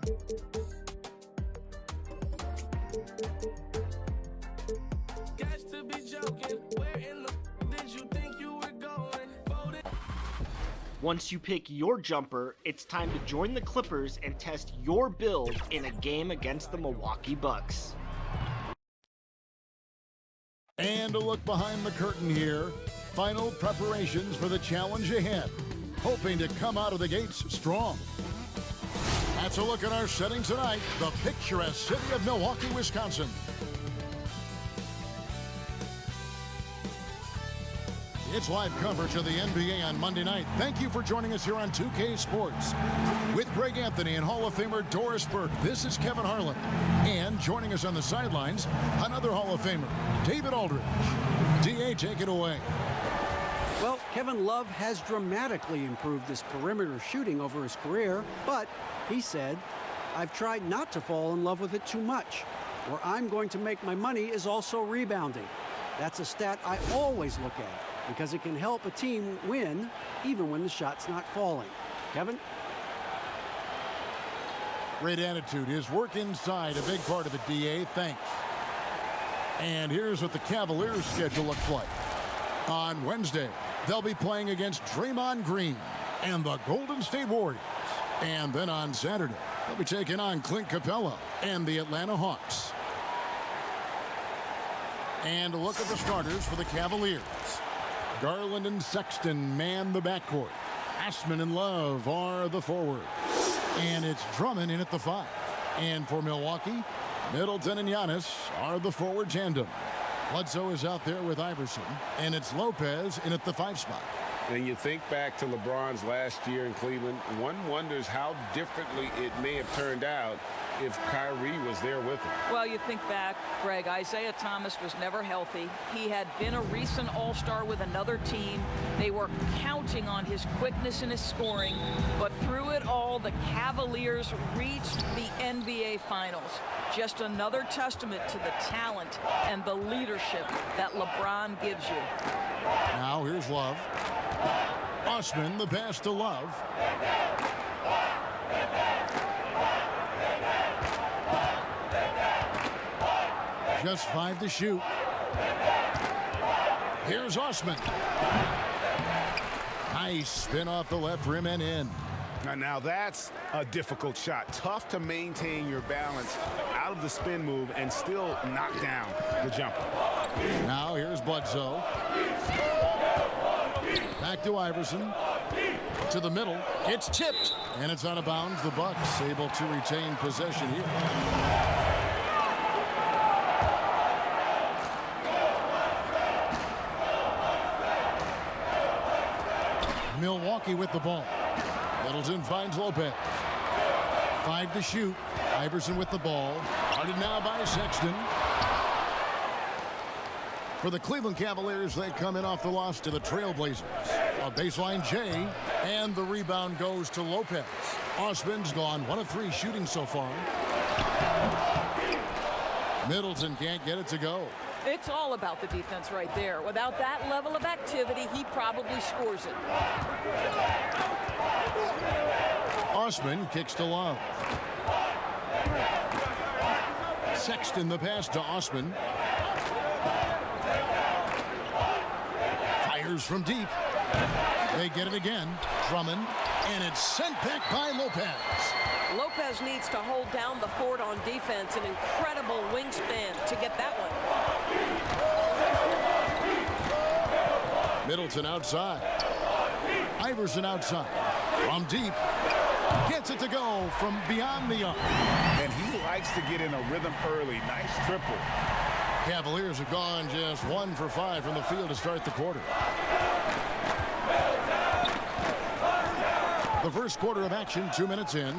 Got to be joking. Where in the did you think you were going? Voted. Once you pick your jumper, it's time to join the Clippers and test your build in a game against the Milwaukee Bucks. And a look behind the curtain here. Final preparations for the challenge ahead. Hoping to come out of the gates strong. That's a look at our setting tonight. The picturesque city of Milwaukee, Wisconsin. It's live coverage of the NBA on Monday night. Thank you for joining us here on 2K Sports. With Greg Anthony and Hall of Famer Doris Burke, this is Kevin Harlan. And joining us on the sidelines, another Hall of Famer, David Aldridge. DA, take it away. Well, Kevin Love has dramatically improved his perimeter shooting over his career, but he said, "I've tried not to fall in love with it too much. Where I'm going to make my money is also rebounding. That's a stat I always look at because it can help a team win even when the shot's not falling." Kevin? Great attitude. His work inside, a big part of it, DA. Thanks. And here's what the Cavaliers' schedule looks like. On Wednesday, they'll be playing against Draymond Green and the Golden State Warriors. And then on Saturday, they'll be taking on Clint Capella and the Atlanta Hawks. And a look at the starters for the Cavaliers. Garland and Sexton man the backcourt. Ashman and Love are the forwards. And it's Drummond in at the 5. And for Milwaukee, Middleton and Giannis are the forward tandem. Bledsoe is out there with Iverson, and it's Lopez in at the 5 spot. And you think back to LeBron's last year in Cleveland, one wonders how differently it may have turned out if Kyrie was there with him. Well, you think back, Greg, Isaiah Thomas was never healthy. He had been a recent All-Star with another team. They were counting on his quickness and his scoring, but through it all, the Cavaliers reached the NBA Finals. Just another testament to the talent and the leadership that LeBron gives you. Now here's Love. Osman, the pass to Love. Just 5 to shoot. Here's Osman. Nice spin off the left rim and in. Now that's a difficult shot. Tough to maintain your balance out of the spin move and still knock down the jumper. Now here's Bledsoe. Back to Iverson. To the middle. It's tipped. And it's out of bounds. The Bucks able to retain possession here. Milwaukee with the ball. Middleton finds Lopez. 5 to shoot. Iverson with the ball. Guarded now by Sexton. For the Cleveland Cavaliers, they come in off the loss to the Trailblazers. A baseline J, and the rebound goes to Lopez. Osman's gone 1 of 3 shooting so far. Middleton can't get it to go. It's all about the defense right there. Without that level of activity, he probably scores it. Osman kicks to Love. Sexton the pass to Osman. Fires from deep. They get it again. Drummond. And it's sent back by Lopez. Lopez needs to hold down the fort on defense. An incredible wingspan to get that one. Middleton outside. Iverson outside. From deep. Gets it to go from beyond the arc. And he likes to get in a rhythm early. Nice triple. Cavaliers have gone just 1 for 5 from the field to start the quarter. The first quarter of action, 2 minutes in.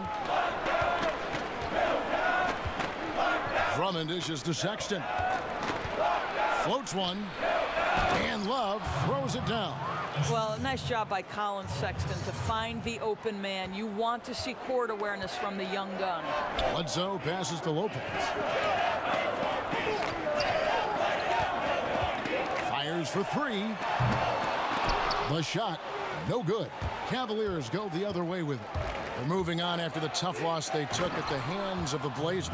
Drummond dishes to Sexton. Floats one. And Love throws it down. Well, nice job by Colin Sexton to find the open man. You want to see court awareness from the young gun. Bledsoe passes to Lopez. Fires for 3. The shot, no good. Cavaliers go the other way with it. They're moving on after the tough loss they took at the hands of the Blazers.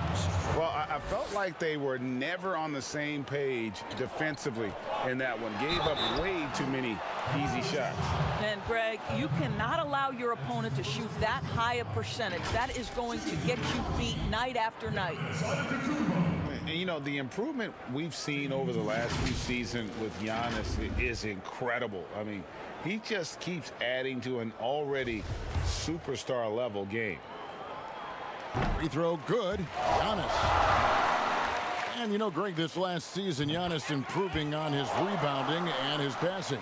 Well, I felt like they were never on the same page defensively in that one. Gave up way too many easy shots. And, Greg, you cannot allow your opponent to shoot that high a percentage. That is going to get you beat night after night. And, you know, the improvement we've seen over the last few seasons with Giannis is incredible. I mean, he just keeps adding to an already superstar level game. Free throw good. Giannis. And you know, Greg, this last season, Giannis improving on his rebounding and his passing.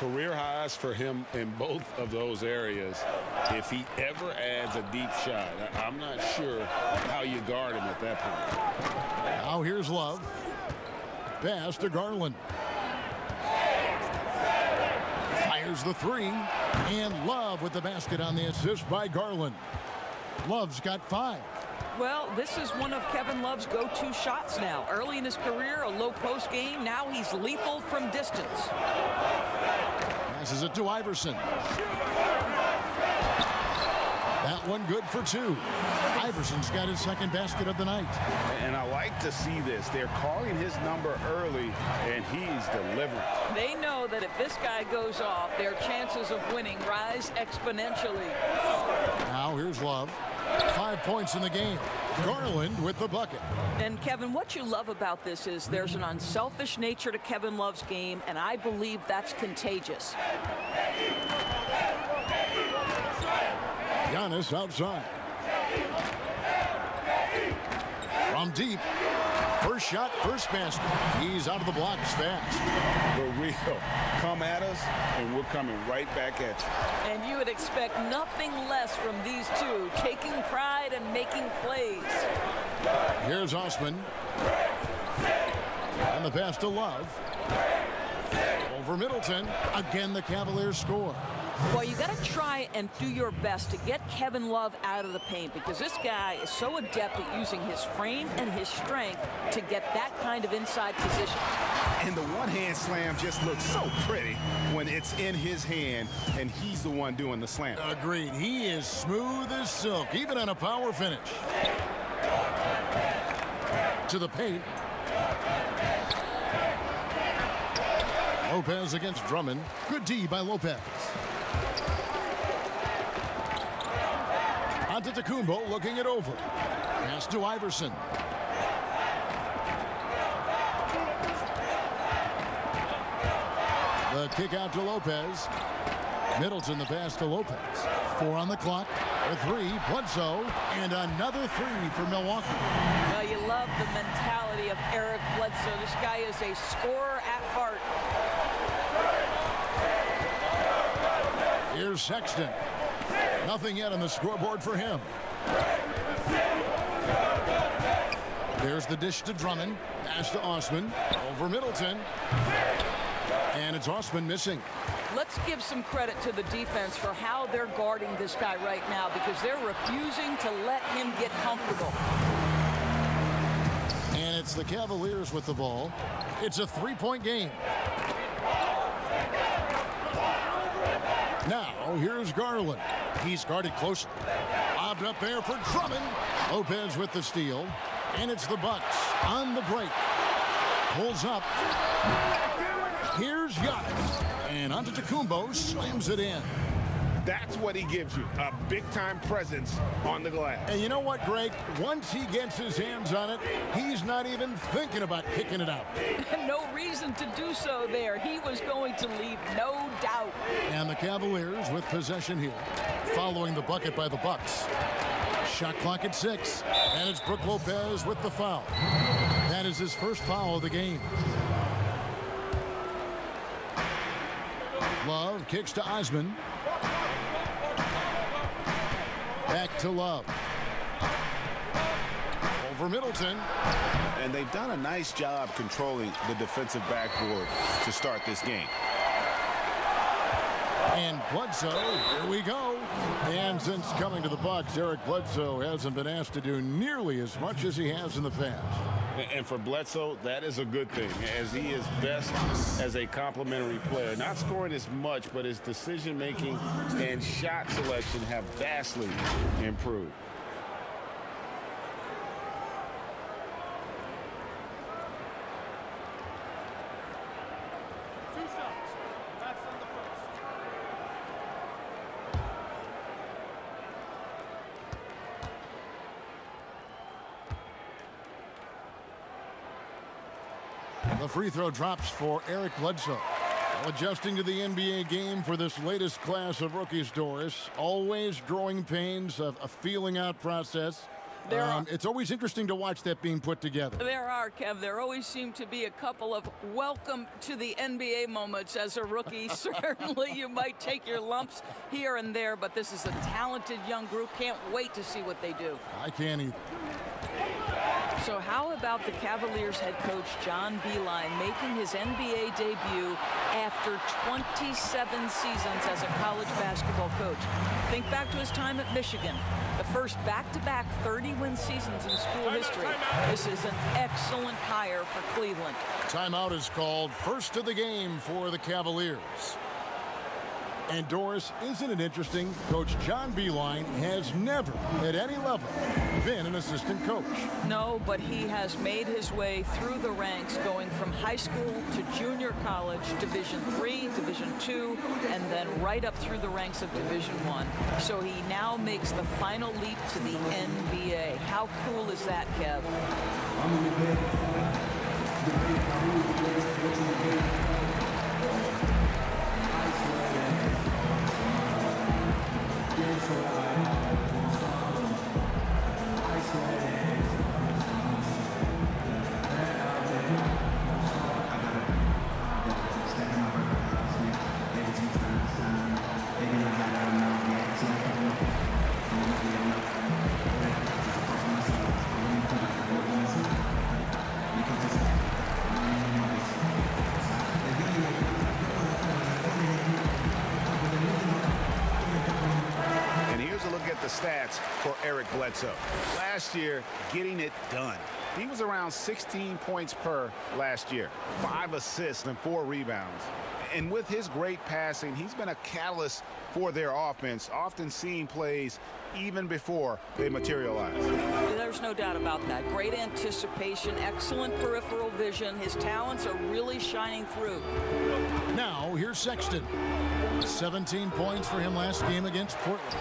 Career highs for him in both of those areas. If he ever adds a deep shot, I'm not sure how you guard him at that point. Now here's Love. Pass to Garland. Fires the three. And Love with the basket on the assist by Garland. Love's got 5. Well, this is one of Kevin Love's go-to shots now. Early in his career, a low post game. Now he's lethal from distance. Passes it to Iverson. That one good for 2. Iverson's got his second basket of the night. And I like to see this. They're calling his number early, and he's delivering. They know that if this guy goes off, their chances of winning rise exponentially. Now here's Love. 5 points in the game. Garland with the bucket. And, Kevin, what you love about this is there's an unselfish nature to Kevin Love's game, and I believe that's contagious. Giannis outside. From deep. First shot, first basket. He's out of the blocks fast. The real come at us, and we're coming right back at you. And you would expect nothing less from these two, taking pride and making plays. Here's Osman. And the pass to Love. Over Middleton. Again, the Cavaliers score. Well, you got to try and do your best to get Kevin Love out of the paint because this guy is so adept at using his frame and his strength to get that kind of inside position. And the one-hand slam just looks so pretty when it's in his hand and he's the one doing the slam. Agreed. He is smooth as silk, even on a power finish. To the paint. Lopez against Drummond. Good D by Lopez. Antetokounmpo looking it over. Pass to Iverson. The kick out to Lopez. Middleton the pass to Lopez. 4 on the clock. A 3. Bledsoe. And another 3 for Milwaukee. Well, you love the mentality of Eric Bledsoe. This guy is a scorer at heart. Here's Sexton. Nothing yet on the scoreboard for him. There's the dish to Drummond. Pass to Osman. Over Middleton. And it's Osman missing. Let's give some credit to the defense for how they're guarding this guy right now because they're refusing to let him get comfortable. And it's the Cavaliers with the ball. It's a 3-point game. Now, here's Garland. He's guarded closely. Lobbed up there for Drummond. Lopez with the steal. And it's the Bucks on the break. Pulls up. Here's Giannis. And Antetokounmpo slams it in. That's what he gives you, a big-time presence on the glass. And you know what, Greg? Once he gets his hands on it, he's not even thinking about kicking it out. No reason to do so there. He was going to leave, no doubt. And the Cavaliers with possession here, following the bucket by the Bucks. Shot clock at 6, and it's Brook Lopez with the foul. That is his first foul of the game. Love kicks to Osman. Back to Love. Over Middleton. And they've done a nice job controlling the defensive backboard to start this game. And Bledsoe, here we go. And since coming to the Bucks, Eric Bledsoe hasn't been asked to do nearly as much as he has in the past. And for Bledsoe, that is a good thing, as he is best as a complementary player. Not scoring as much, but his decision-making and shot selection have vastly improved. The free throw drops for Eric Bledsoe. Adjusting to the NBA game for this latest class of rookies, Doris. Always growing pains, a feeling out process. It's always interesting to watch that being put together. There are, Kev. There always seem to be a couple of welcome to the NBA moments as a rookie. Certainly you might take your lumps here and there, but this is a talented young group. Can't wait to see what they do. I can't either. So how about the Cavaliers head coach John Beilein making his NBA debut after 27 seasons as a college basketball coach? Think back to his time at Michigan, the first back-to-back 30-win seasons in school history. This is an excellent hire for Cleveland. Timeout is called. First of the game for the Cavaliers. And Doris, isn't it interesting? Coach John Beilein has never, at any level, been an assistant coach. No, but he has made his way through the ranks, going from high school to junior college, Division III, Division II, and then right up through the ranks of Division I. So he now makes the final leap to the NBA. How cool is that, Kev? Stats for Eric Bledsoe. Last year, getting it done. He was around 16 points per last year, 5 assists and 4 rebounds. And with his great passing, he's been a catalyst for their offense, often seeing plays even before they materialize. There's no doubt about that. Great anticipation, excellent peripheral vision. His talents are really shining through. Now, here's Sexton. 17 points for him last game against Portland.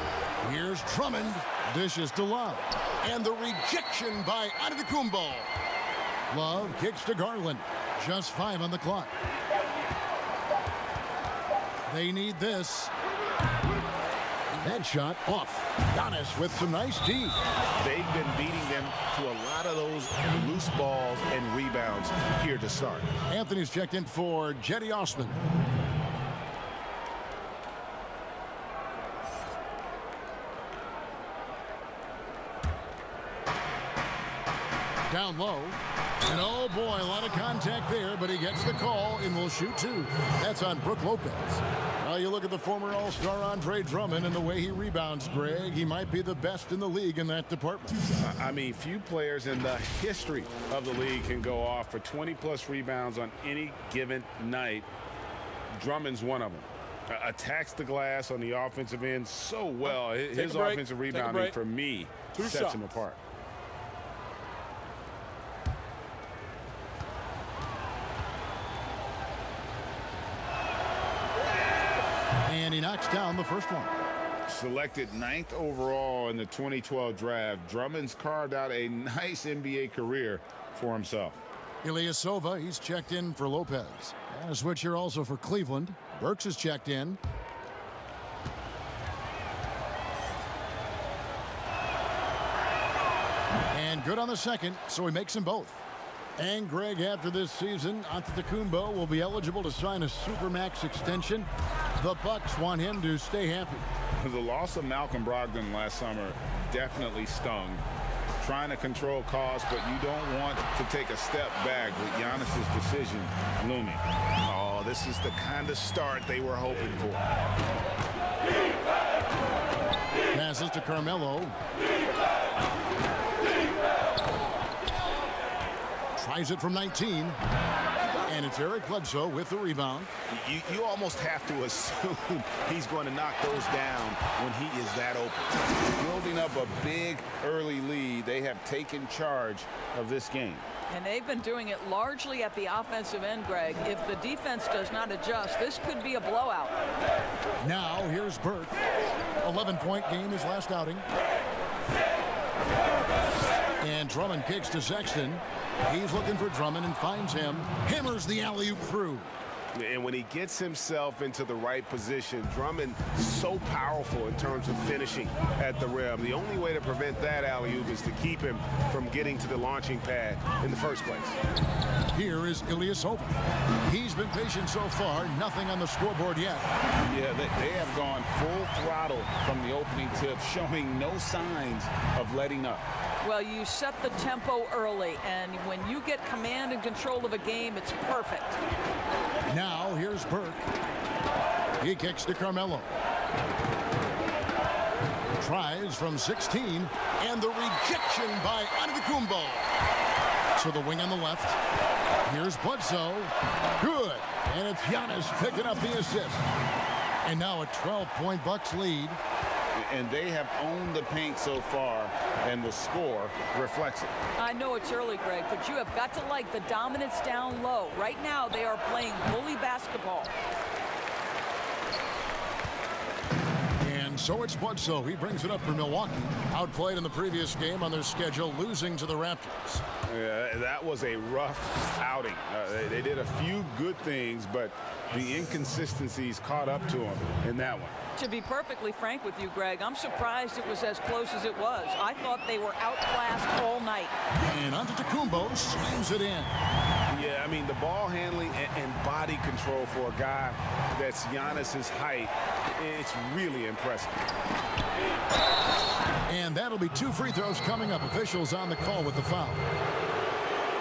Here's Drummond. Dishes to Love. And the rejection by Antetokounmpo. Love kicks to Garland. Just 5 on the clock. They need this. That shot off. Giannis with some nice D. They've been beating them to a lot of those loose balls and rebounds here to start. Anthony's checked in for Jetty Osman. Down low. And oh boy, a lot of contact there, but he gets the call and will shoot 2. That's on Brook Lopez. Now you look at the former All-Star Andre Drummond and the way he rebounds, Greg. He might be the best in the league in that department. I mean, few players in the history of the league can go off for 20-plus rebounds on any given night. Drummond's one of them. Attacks the glass on the offensive end so well. His offensive rebounding, for me, sets him apart. And he knocks down the first one. Selected 9th overall in the 2012 draft, Drummond's carved out a nice NBA career for himself. Ilyasova, he's checked in for Lopez. And a switch here also for Cleveland. Burks is checked in. And good on the second, so he makes them both. And Greg, after this season, Antetokounmpo will be eligible to sign a Supermax extension. The Bucks want him to stay happy. The loss of Malcolm Brogdon last summer definitely stung. Trying to control costs, but you don't want to take a step back with Giannis's decision looming. Oh, this is the kind of start they were hoping for. Passes to Carmelo. Tries it from 19. And it's Eric Bledsoe with the rebound. You almost have to assume he's going to knock those down when he is that open. Building up a big early lead, they have taken charge of this game. And they've been doing it largely at the offensive end, Greg. If the defense does not adjust, this could be a blowout. Now here's Burke. 11-point game his last outing. And Drummond kicks to Sexton. He's looking for Drummond and finds him. Hammers the alley-oop through. And when he gets himself into the right position, Drummond so powerful in terms of finishing at the rim. The only way to prevent that alley-oop is to keep him from getting to the launching pad in the first place. Here is Ilyasova. He's been patient so far. Nothing on the scoreboard yet. Yeah, they have gone full throttle from the opening tip, showing no signs of letting up. Well, you set the tempo early, and when you get command and control of a game, it's perfect. Now here's Burke. He kicks to Carmelo. Tries from 16, and the rejection by Antetokounmpo. So the wing on the left. Here's Bledsoe. Good. And it's Giannis picking up the assist. And now a 12-point Bucks lead. And they have owned the paint so far, and the score reflects it. I know it's early, Greg, but you have got to like the dominance down low. Right now, they are playing bully basketball. And so it's Bledsoe. He brings it up for Milwaukee. Outplayed in the previous game on their schedule, losing to the Raptors. Yeah, that was a rough outing. They did a few good things, but the inconsistencies caught up to them in that one. To be perfectly frank with you, Greg, I'm surprised it was as close as it was. I thought they were outclassed all night. And Antetokounmpo slams it in. Yeah, I mean, the ball handling and body control for a guy that's Giannis's height, it's really impressive. And that'll be 2 free throws coming up. Officials on the call with the foul.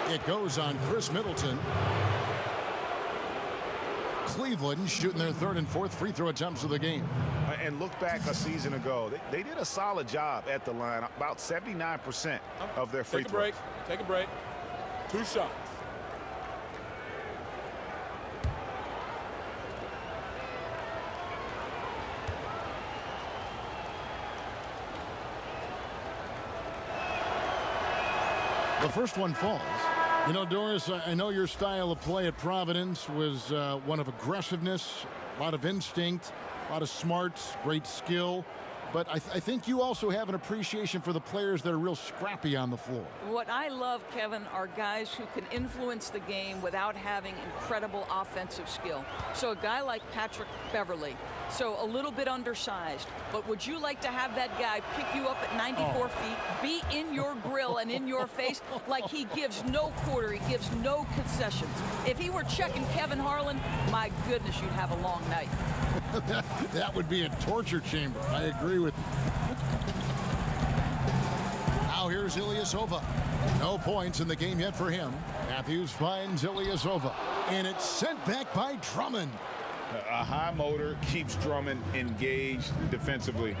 It goes on Chris Middleton. Cleveland shooting their 3rd and 4th free throw attempts of the game. And look back a season ago. They did a solid job at the line. About 79% of their free throws. Take a break. 2 shots. The first one falls. You know, Doris, I know your style of play at Providence was one of aggressiveness, a lot of instinct, a lot of smarts, great skill. But I think you also have an appreciation for the players that are real scrappy on the floor. What I love, Kevin, are guys who can influence the game without having incredible offensive skill. So a guy like Patrick Beverly, so a little bit undersized, but would you like to have that guy pick you up at 94 feet, be in your grill and in your face like he gives no quarter, he gives no concessions? If he were checking Kevin Harlan, my goodness, you'd have a long night. That would be a torture chamber. I agree with you. Now here's Ilyasova. No points in the game yet for him. Matthews finds Ilyasova. And it's sent back by Drummond. A high motor keeps Drummond engaged defensively.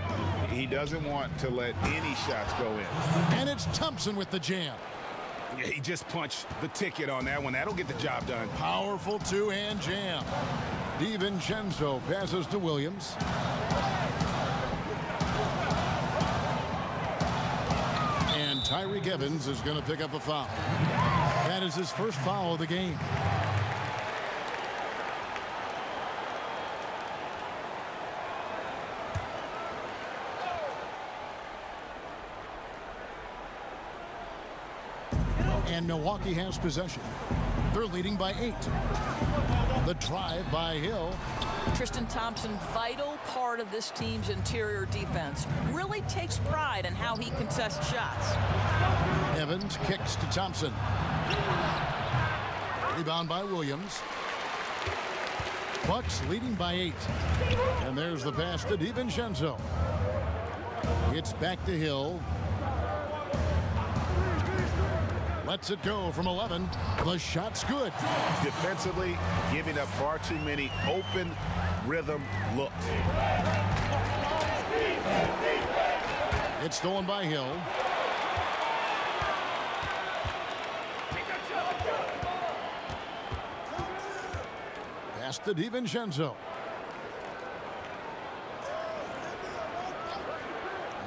He doesn't want to let any shots go in. And it's Thompson with the jam. Yeah, he just punched the ticket on that one. That'll get the job done. Powerful two-hand jam. DiVincenzo passes to Williams. And Tyreke Evans is going to pick up a foul. That is his first foul of the game. And Milwaukee has possession. They're leading by 8. The drive by Hill. Tristan Thompson, vital part of this team's interior defense. Really takes pride in how he contests shots. Evans kicks to Thompson. Rebound by Williams. Bucks leading by 8. And there's the pass to DiVincenzo. It's back to Hill. Lets it go from 11. The shot's good. Defensively, giving up far too many open rhythm looks. It's stolen by Hill. Pass to DiVincenzo.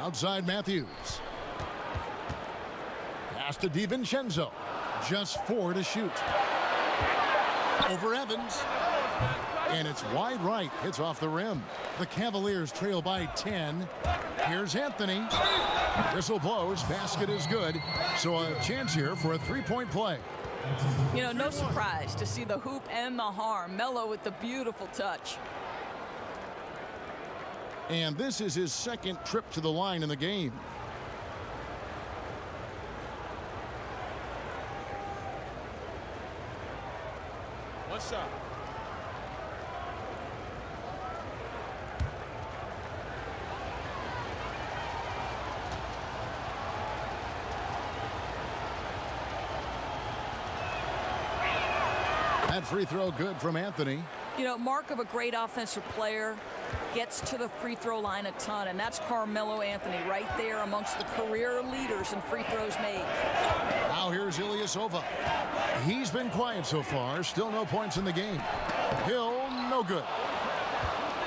Outside Matthews. Pass to DiVincenzo. Just 4 to shoot. Over Evans. And it's wide right. Hits off the rim. The Cavaliers trail by 10. Here's Anthony. Whistle blows. Basket is good. So a chance here for a three-point play. You know, no surprise to see the hoop and the harm. Melo with the beautiful touch. And this is his second trip to the line in the game. One shot. That free throw good from Anthony. You know, mark of a great offensive player, gets to the free throw line a ton, and that's Carmelo Anthony right there amongst the career leaders in free throws made. Now here's Ilyasova. He's been quiet so far. Still no points in the game. Hill, no good.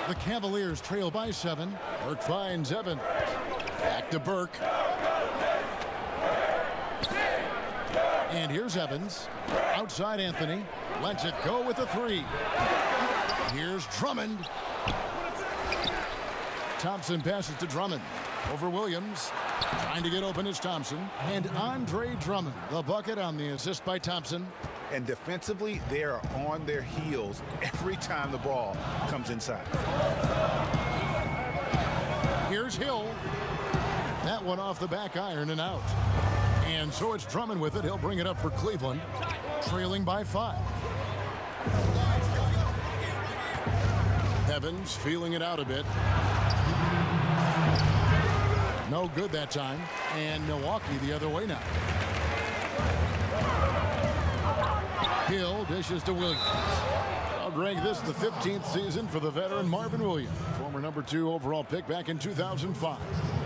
The Cavaliers trail by 7. Burke finds Evans. Back to Burke. And here's Evans. Outside Anthony. Lets it go with a 3. Here's Drummond. Thompson passes to Drummond. Over Williams. Trying to get open is Thompson. And Andre Drummond, the bucket on the assist by Thompson. And defensively, they are on their heels every time the ball comes inside. Here's Hill. That one off the back iron and out. And so it's Drummond with it. He'll bring it up for Cleveland. Trailing by 5. Evans feeling it out a bit. No good that time. And Milwaukee the other way now. Hill dishes to Williams. Well, Greg, this is the 15th season for the veteran Marvin Williams. Former number 2 overall pick back in 2005.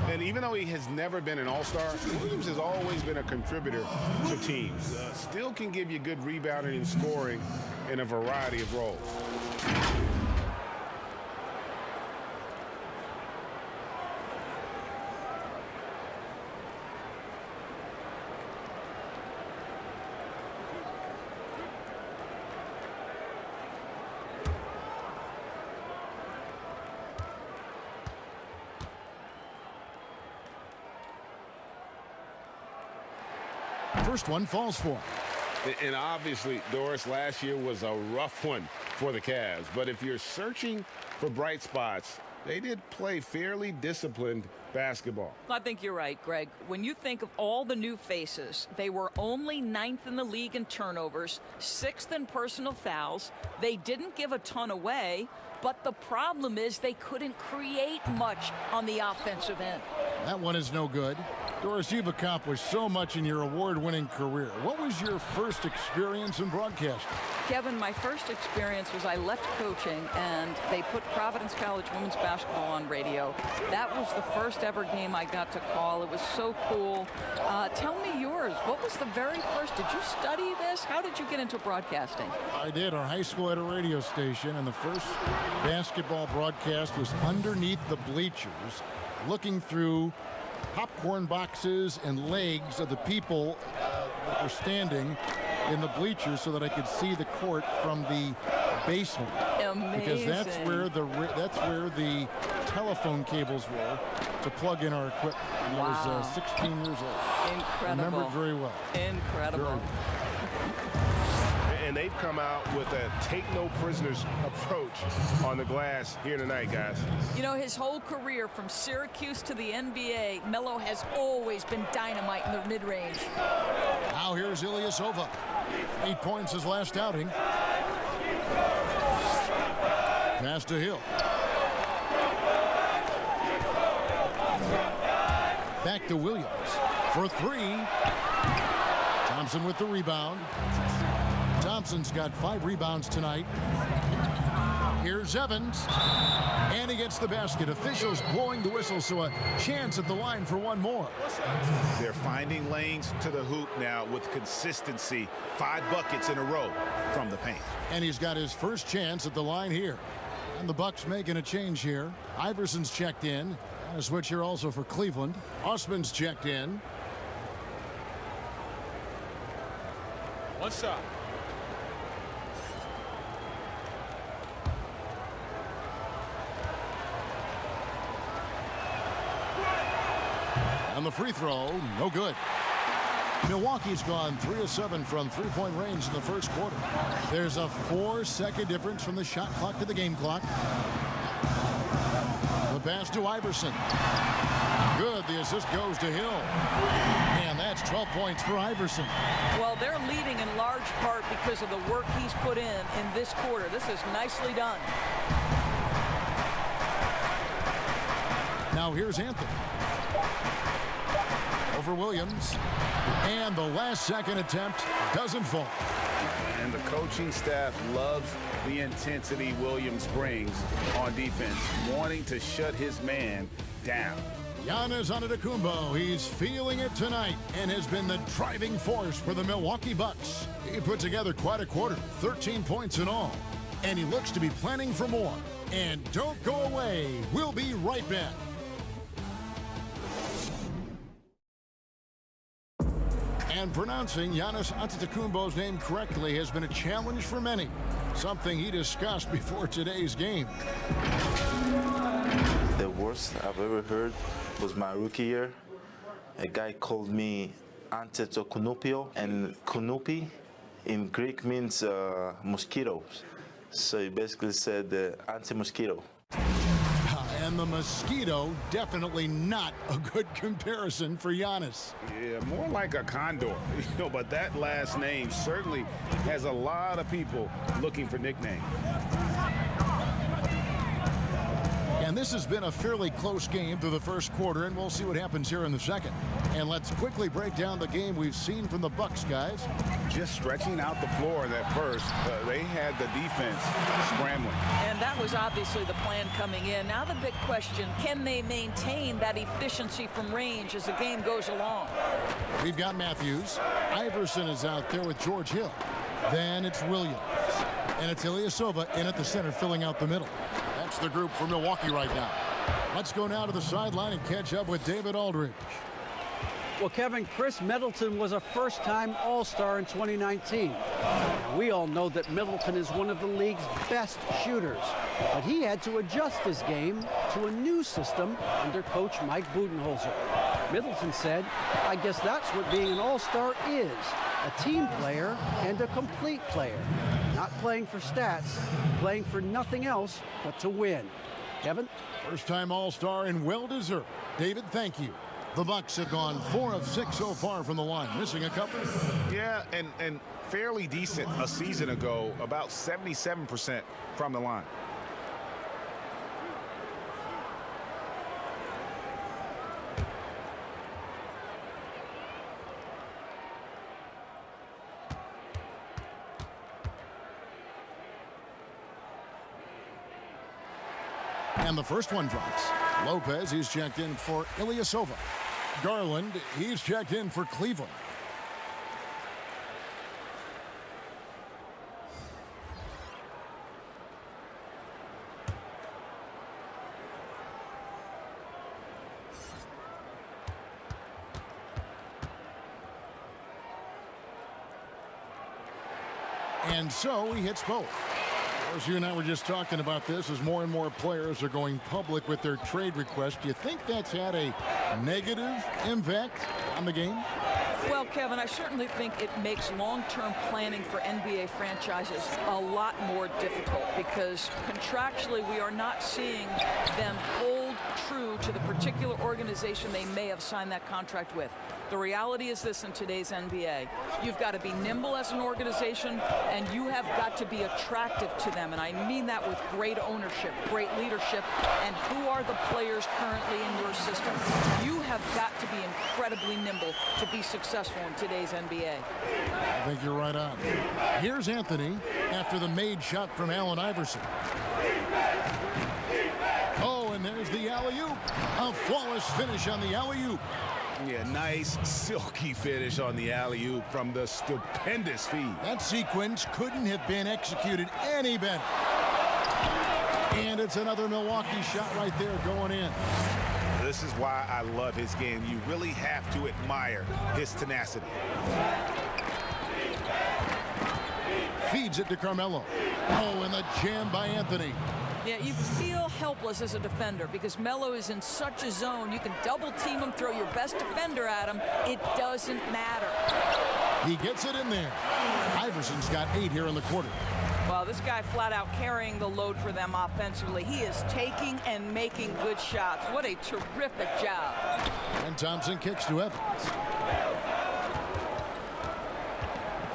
And even though he has never been an all-star, Williams has always been a contributor to teams. Still can give you good rebounding and scoring in a variety of roles. First one falls for him. And obviously, Doris, last year was a rough one for the Cavs. But if you're searching for bright spots, they did play fairly disciplined basketball. I think you're right, Greg. When you think of all the new faces, they were only 9th in the league in turnovers, 6th in personal fouls. They didn't give a ton away, but the problem is they couldn't create much on the offensive end. That one is no good. Doris, you've accomplished so much in your award-winning career. What was your first experience in broadcasting? Kevin, my first experience was I left coaching and they put Providence College women's basketball on radio. That was the first ever game I got to call. It was so cool. Tell me yours. What was the very first? Did you study this? How did you get into broadcasting? I did. Our high school had a radio station, and the first basketball broadcast was underneath the bleachers, looking through popcorn boxes and legs of the people that were standing in the bleachers so that I could see the court from the basement. Amazing. Because that's where the telephone cables were to plug in our equipment. And I was 16 years old. Incredible. I remember it very well. Incredible. And they've come out with a take-no-prisoners approach on the glass here tonight, guys. You know, his whole career from Syracuse to the NBA, Melo has always been dynamite in the mid-range. Now here's Ilyasova. 8 points his last outing. Pass to Hill. Back to Williams for 3. Thompson with the rebound. Thompson's got 5 rebounds tonight. Here's Evans. And he gets the basket. Officials blowing the whistle, so a chance at the line for one more. They're finding lanes to the hoop now with consistency. 5 buckets in a row from the paint. And he's got his first chance at the line here. And the Bucks making a change here. Iverson's checked in. And a switch here also for Cleveland. Osman's checked in. One shot. And the free throw, no good. Milwaukee's gone 3 of 7 from three-point range in the first quarter. There's a 4-second difference from the shot clock to the game clock. The pass to Iverson. Good. The assist goes to Hill. And that's 12 points for Iverson. Well, they're leading in large part because of the work he's put in this quarter. This is nicely done. Now here's Anthony. Over Williams. And the last second attempt doesn't fall. And the coaching staff loves the intensity Williams brings on defense, wanting to shut his man down. Giannis Antetokounmpo, he's feeling it tonight and has been the driving force for the Milwaukee Bucks. He put together quite a quarter, 13 points in all. And he looks to be planning for more. And don't go away. We'll be right back. And pronouncing Giannis Antetokounmpo's name correctly has been a challenge for many, something he discussed before today's game. The worst I've ever heard was my rookie year. A guy called me Antetokounmpo, and Kunupi in Greek means mosquitoes. So he basically said anti-mosquito. And the mosquito, definitely not a good comparison for Giannis. Yeah, more like a condor. But that last name certainly has a lot of people looking for nicknames. And this has been a fairly close game through the first quarter, and we'll see what happens here in the second. And let's quickly break down the game we've seen from the Bucks, guys. Just stretching out the floor in that first, they had the defense scrambling. And that was obviously the plan coming in. Now the big question, can they maintain that efficiency from range as the game goes along? We've got Matthews. Iverson is out there with George Hill. Then it's Williams. And it's Ilyasova in at the center, filling out the middle. That's the group for Milwaukee right now. Let's go now to the sideline and catch up with David Aldridge. Well, Kevin, Chris Middleton was a first-time All-Star in 2019. We all know that Middleton is one of the league's best shooters, but he had to adjust his game to a new system under coach Mike Budenholzer. Middleton said, "I guess that's what being an All-Star is, a team player and a complete player. Not playing for stats, playing for nothing else but to win." Kevin? First-time All-Star and well-deserved. David, thank you. The Bucks have gone 4 of 6 so far from the line, missing a couple. Yeah, and fairly decent a season ago, about 77% from the line. And the first one drops. Lopez, he's checked in for Ilyasova. Garland, he's checked in for Cleveland. And so he hits both. As you and I were just talking about this, as more and more players are going public with their trade requests, do you think that's had a negative impact on the game? Well, Kevin, I certainly think it makes long-term planning for NBA franchises a lot more difficult because contractually we are not seeing them hold true to the particular organization they may have signed that contract with. The reality is this in today's NBA. You've got to be nimble as an organization, and you have got to be attractive to them. And I mean that with great ownership, great leadership, and who are the players currently in your system. You have got to be incredibly nimble to be successful in today's NBA. I think you're right on. Here's Anthony after the made shot from Allen Iverson. Oh, and there's the alley-oop. A flawless finish on the alley-oop. Yeah, nice silky finish on the alley-oop from the stupendous feed. That sequence couldn't have been executed any better. And it's another Milwaukee shot right there going in. This is why I love his game. You really have to admire his tenacity. Feeds it to Carmelo. Oh, and the jam by Anthony. Yeah, you feel helpless as a defender because Melo is in such a zone. You can double team him, throw your best defender at him. It doesn't matter. He gets it in there. Iverson's got 8 here in the quarter. Well, this guy flat out carrying the load for them offensively. He is taking and making good shots. What a terrific job. And Thompson kicks to Evans.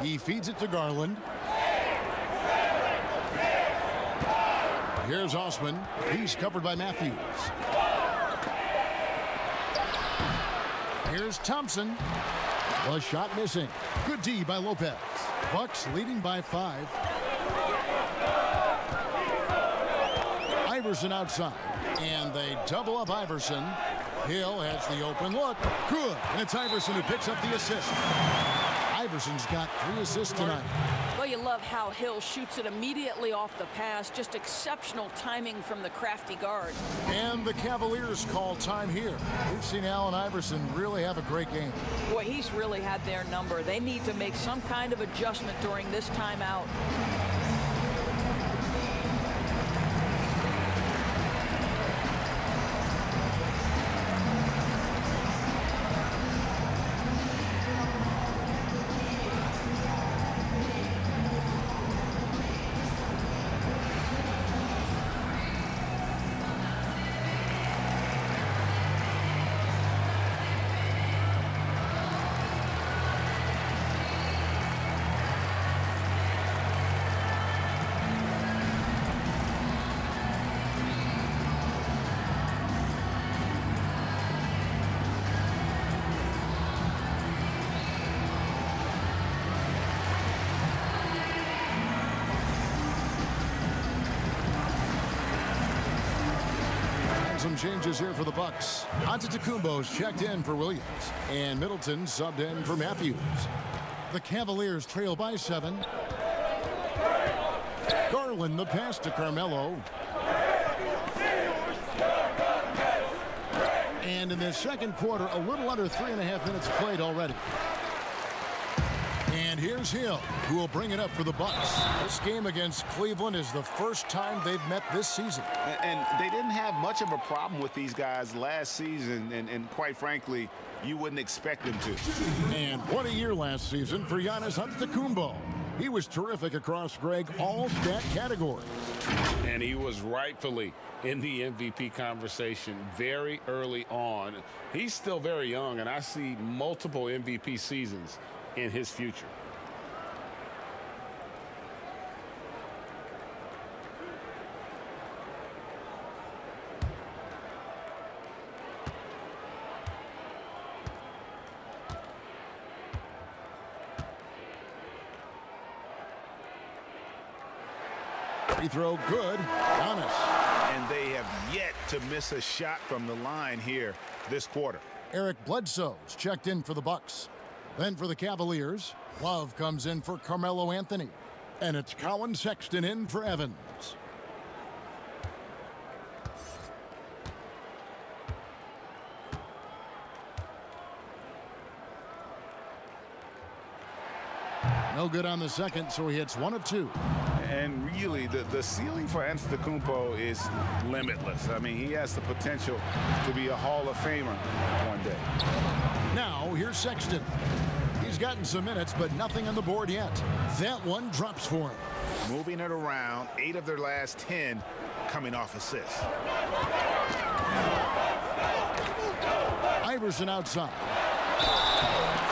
He feeds it to Garland. Here's Osman. He's covered by Matthews. Here's Thompson. The shot missing. Good D by Lopez. Bucks leading by 5. Iverson outside. And they double up Iverson. Hill has the open look. Good. And it's Iverson who picks up the assist. Iverson's got 3 assists tonight. Well, you love how Hill shoots it immediately off the pass. Just exceptional timing from the crafty guard. And the Cavaliers call time here. We've seen Allen Iverson really have a great game. Boy, he's really had their number. They need to make some kind of adjustment during this timeout. Some changes here for the Bucks. Antetokounmpo's checked in for Williams, and Middleton subbed in for Matthews. The Cavaliers trail by 7. Garland the pass to Carmelo. And in the second quarter, a little under 3.5 minutes played already. And here's Hill, who will bring it up for the Bucks. This game against Cleveland is the first time they've met this season. And they didn't have much of a problem with these guys last season, and quite frankly, you wouldn't expect them to. And what a year last season for Giannis Antetokounmpo. He was terrific across, Greg, all stat categories. And he was rightfully in the MVP conversation very early on. He's still very young, and I see multiple MVP seasons in his future. Free throw good. Giannis. And they have yet to miss a shot from the line here this quarter. Eric Bledsoe's checked in for the Bucks. Then for the Cavaliers, Love comes in for Carmelo Anthony. And it's Colin Sexton in for Evans. No good on the second, so he hits 1 of 2. And really, the ceiling for Antetokounmpo is limitless. I mean, he has the potential to be a Hall of Famer one day. Now, here's Sexton. He's gotten some minutes, but nothing on the board yet. That one drops for him. Moving it around, 8 of their last 10 coming off assists. Iverson outside.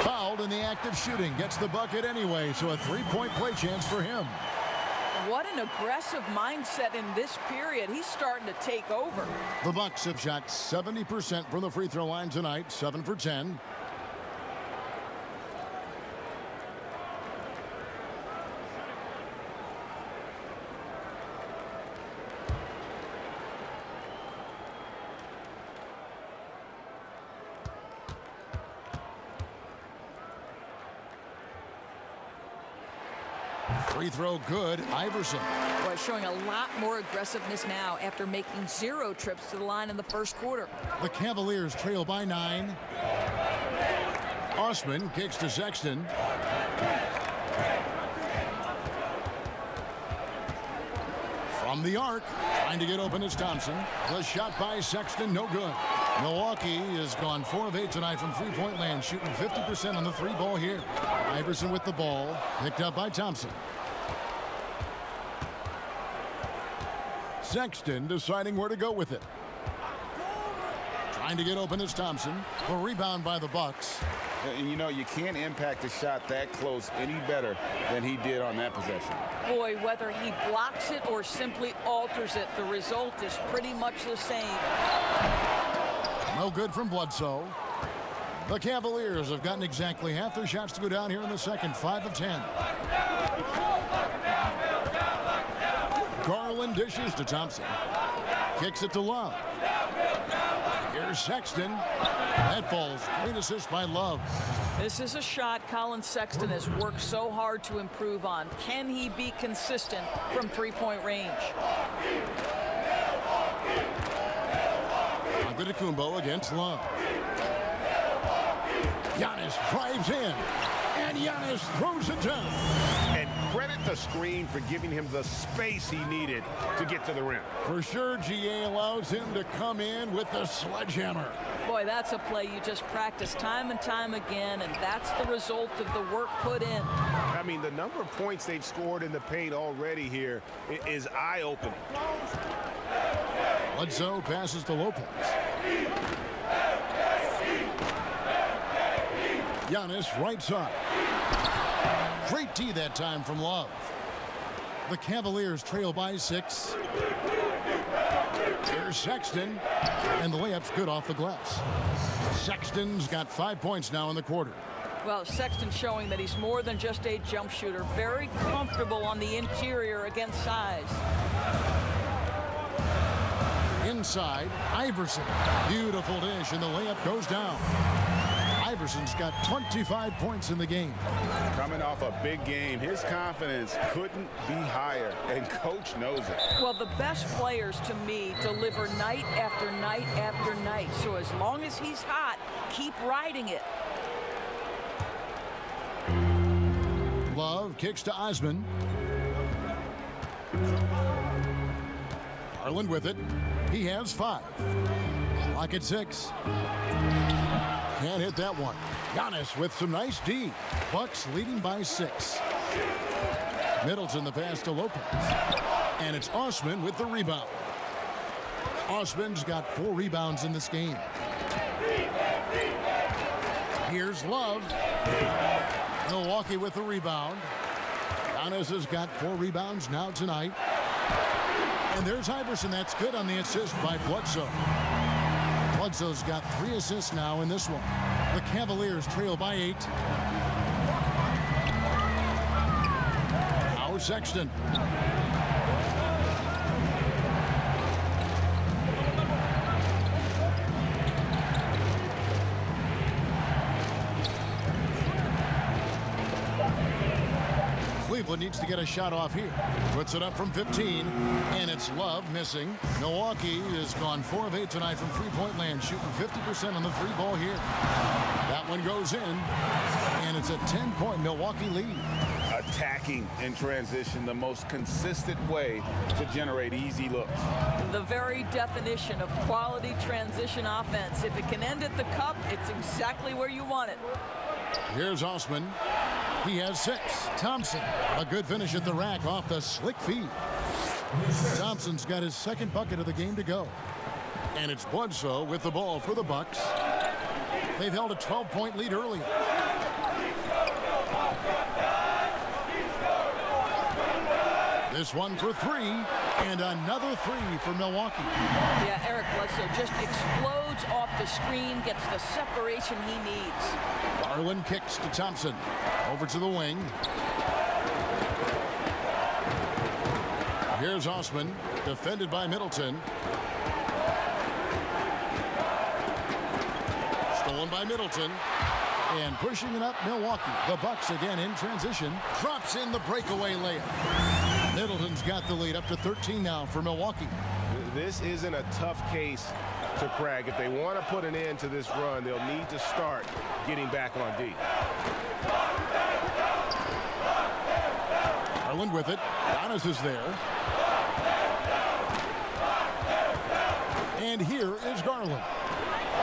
Fouled in the act of shooting. Gets the bucket anyway, so a 3-point play chance for him. What an aggressive mindset in this period. He's starting to take over. The Bucks have shot 70% from the free throw line tonight, 7 for 10. Free throw good. Iverson. Boy, showing a lot more aggressiveness now after making 0 trips to the line in the first quarter. The Cavaliers trail by 9. Osman kicks to Sexton. From the arc, trying to get open is Thompson. The shot by Sexton, no good. Milwaukee has gone 4 of 8 tonight from three-point land, shooting 50% on the 3-ball here. Iverson with the ball, picked up by Thompson. Sexton deciding where to go with it. Trying to get open is Thompson. The rebound by the Bucks. And you know, you can't impact a shot that close any better than he did on that possession. Boy, whether he blocks it or simply alters it, the result is pretty much the same. No good from Bledsoe. The Cavaliers have gotten exactly half their shots to go down here in the second, 5 of 10. Garland dishes to Thompson. Kicks it to Love. Here's Sexton. That falls. Great assist by Love. This is a shot Colin Sexton has worked so hard to improve on. Can he be consistent from three-point range? Antetokounmpo against Love. Giannis drives in, and Giannis throws it down. And credit the screen for giving him the space he needed to get to the rim. For sure, GA allows him to come in with the sledgehammer. Boy, that's a play you just practice time and time again, and that's the result of the work put in. I mean, the number of points they've scored in the paint already here is eye-opening. Bledsoe passes to Lopez. Giannis right side. Great D that time from Love. The Cavaliers trail by 6. Here's Sexton, and the layup's good off the glass. Sexton's got 5 points now in the quarter. Well, Sexton showing that he's more than just a jump shooter. Very comfortable on the interior against size. Inside, Iverson. Beautiful dish, and the layup goes down. Iverson's got 25 points in the game. Coming off a big game, his confidence couldn't be higher, and coach knows it. Well, the best players to me deliver night after night after night. So as long as he's hot, keep riding it. Love kicks to Osman. Garland with it. He has 5. Clock at 6. Can't hit that one. Giannis with some nice D. Bucks leading by 6. Middleton the pass to Lopez. And it's Osman with the rebound. Osman's got 4 rebounds in this game. Here's Love. Milwaukee with the rebound. Giannis has got 4 rebounds now tonight. And there's Iverson. That's good on the assist by Bledsoe. Bledsoe's got 3 assists now in this one. The Cavaliers trail by 8. Now Sexton. Cleveland needs to get a shot off here. Puts it up from 15, and it's Love missing. Milwaukee has gone 4 of 8 tonight from three-point land, shooting 50% on the 3-ball here. That one goes in, and it's a 10-point Milwaukee lead. Attacking in transition, the most consistent way to generate easy looks. The very definition of quality transition offense. If it can end at the cup, it's exactly where you want it. Here's Osman. He has 6. Thompson, a good finish at the rack off the slick feed. Thompson's got his 2nd bucket of the game to go. And it's Bledsoe with the ball for the Bucks. They've held a 12-point lead earlier. This one for 3, and another 3 for Milwaukee. Yeah, Eric Bledsoe just explodes off the screen, gets the separation he needs. Garland kicks to Thompson. Over to the wing. Here's Osman, defended by Middleton. Stolen by Middleton. And pushing it up, Milwaukee. The Bucks again in transition. Drops in the breakaway layup. Middleton's got the lead up to 13 now for Milwaukee. This isn't a tough case to crack. If they want to put an end to this run, they'll need to start getting back on D. Garland with it. Giannis is there. And here is Garland.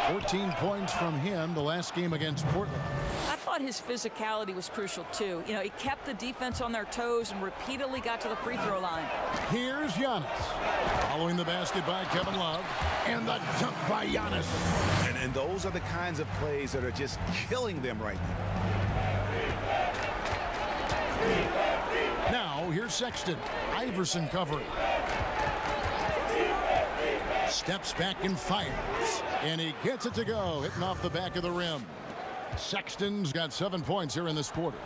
14 points from him the last game against Portland. I thought his physicality was crucial too. You know, he kept the defense on their toes and repeatedly got to the free throw line. Here's Giannis. Following the basket by Kevin Love. And the dunk by Giannis. And those are the kinds of plays that are just killing them right now. Now, here's Sexton. Iverson covering. Steps back and fires. And he gets it to go, hitting off the back of the rim. Sexton's got 7 points here in this quarter.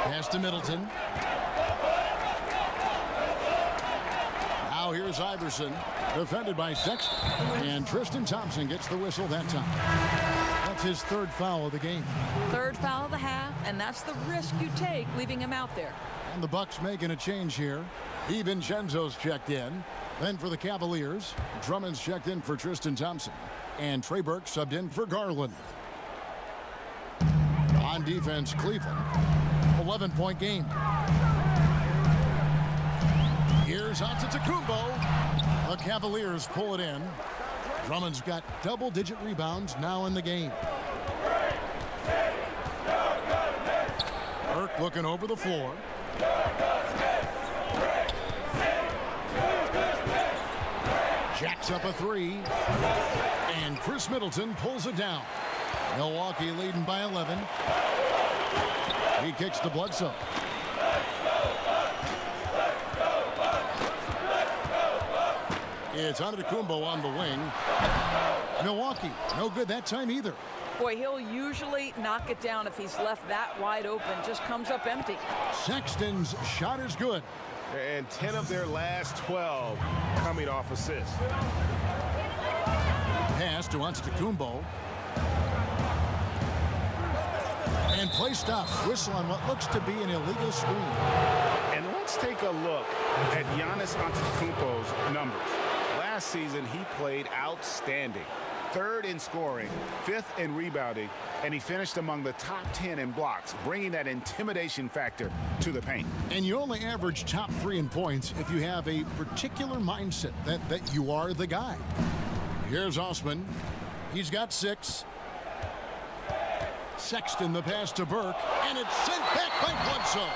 Pass to Middleton. Now here's Iverson, defended by Sexton. And Tristan Thompson gets the whistle that time. That's his third foul of the game. Third foul of the half, and that's the risk you take leaving him out there. And the Bucks making a change here. DiVincenzo's checked in. Then for the Cavaliers, Drummond's checked in for Tristan Thompson. And Trey Burke subbed in for Garland. On defense, Cleveland. 11-point game. Here's Antetokounmpo. The Cavaliers pull it in. Drummond's got double-digit rebounds now in the game. Burke looking over the floor. Jacks up a three. And Chris Middleton pulls it down. Milwaukee leading by 11. He kicks to Bledsoe. It's Antetokounmpo on the wing. Milwaukee, no good that time either. Boy, he'll usually knock it down if he's left that wide open. Just comes up empty. Sexton's shot is good. And 10 of their last 12 coming off assists. Pass to Antetokounmpo. And play stops. Whistle on what looks to be an illegal screen. And let's take a look at Giannis Antetokounmpo's numbers. Last season, he played outstanding. 3rd in scoring, 5th in rebounding, and he finished among the top 10 in blocks, bringing that intimidation factor to the paint. And you only average top 3 in points if you have a particular mindset that you are the guy. Here's Osman. He's got 6. Sexton the pass to Burke, and it's sent back by Bledsoe.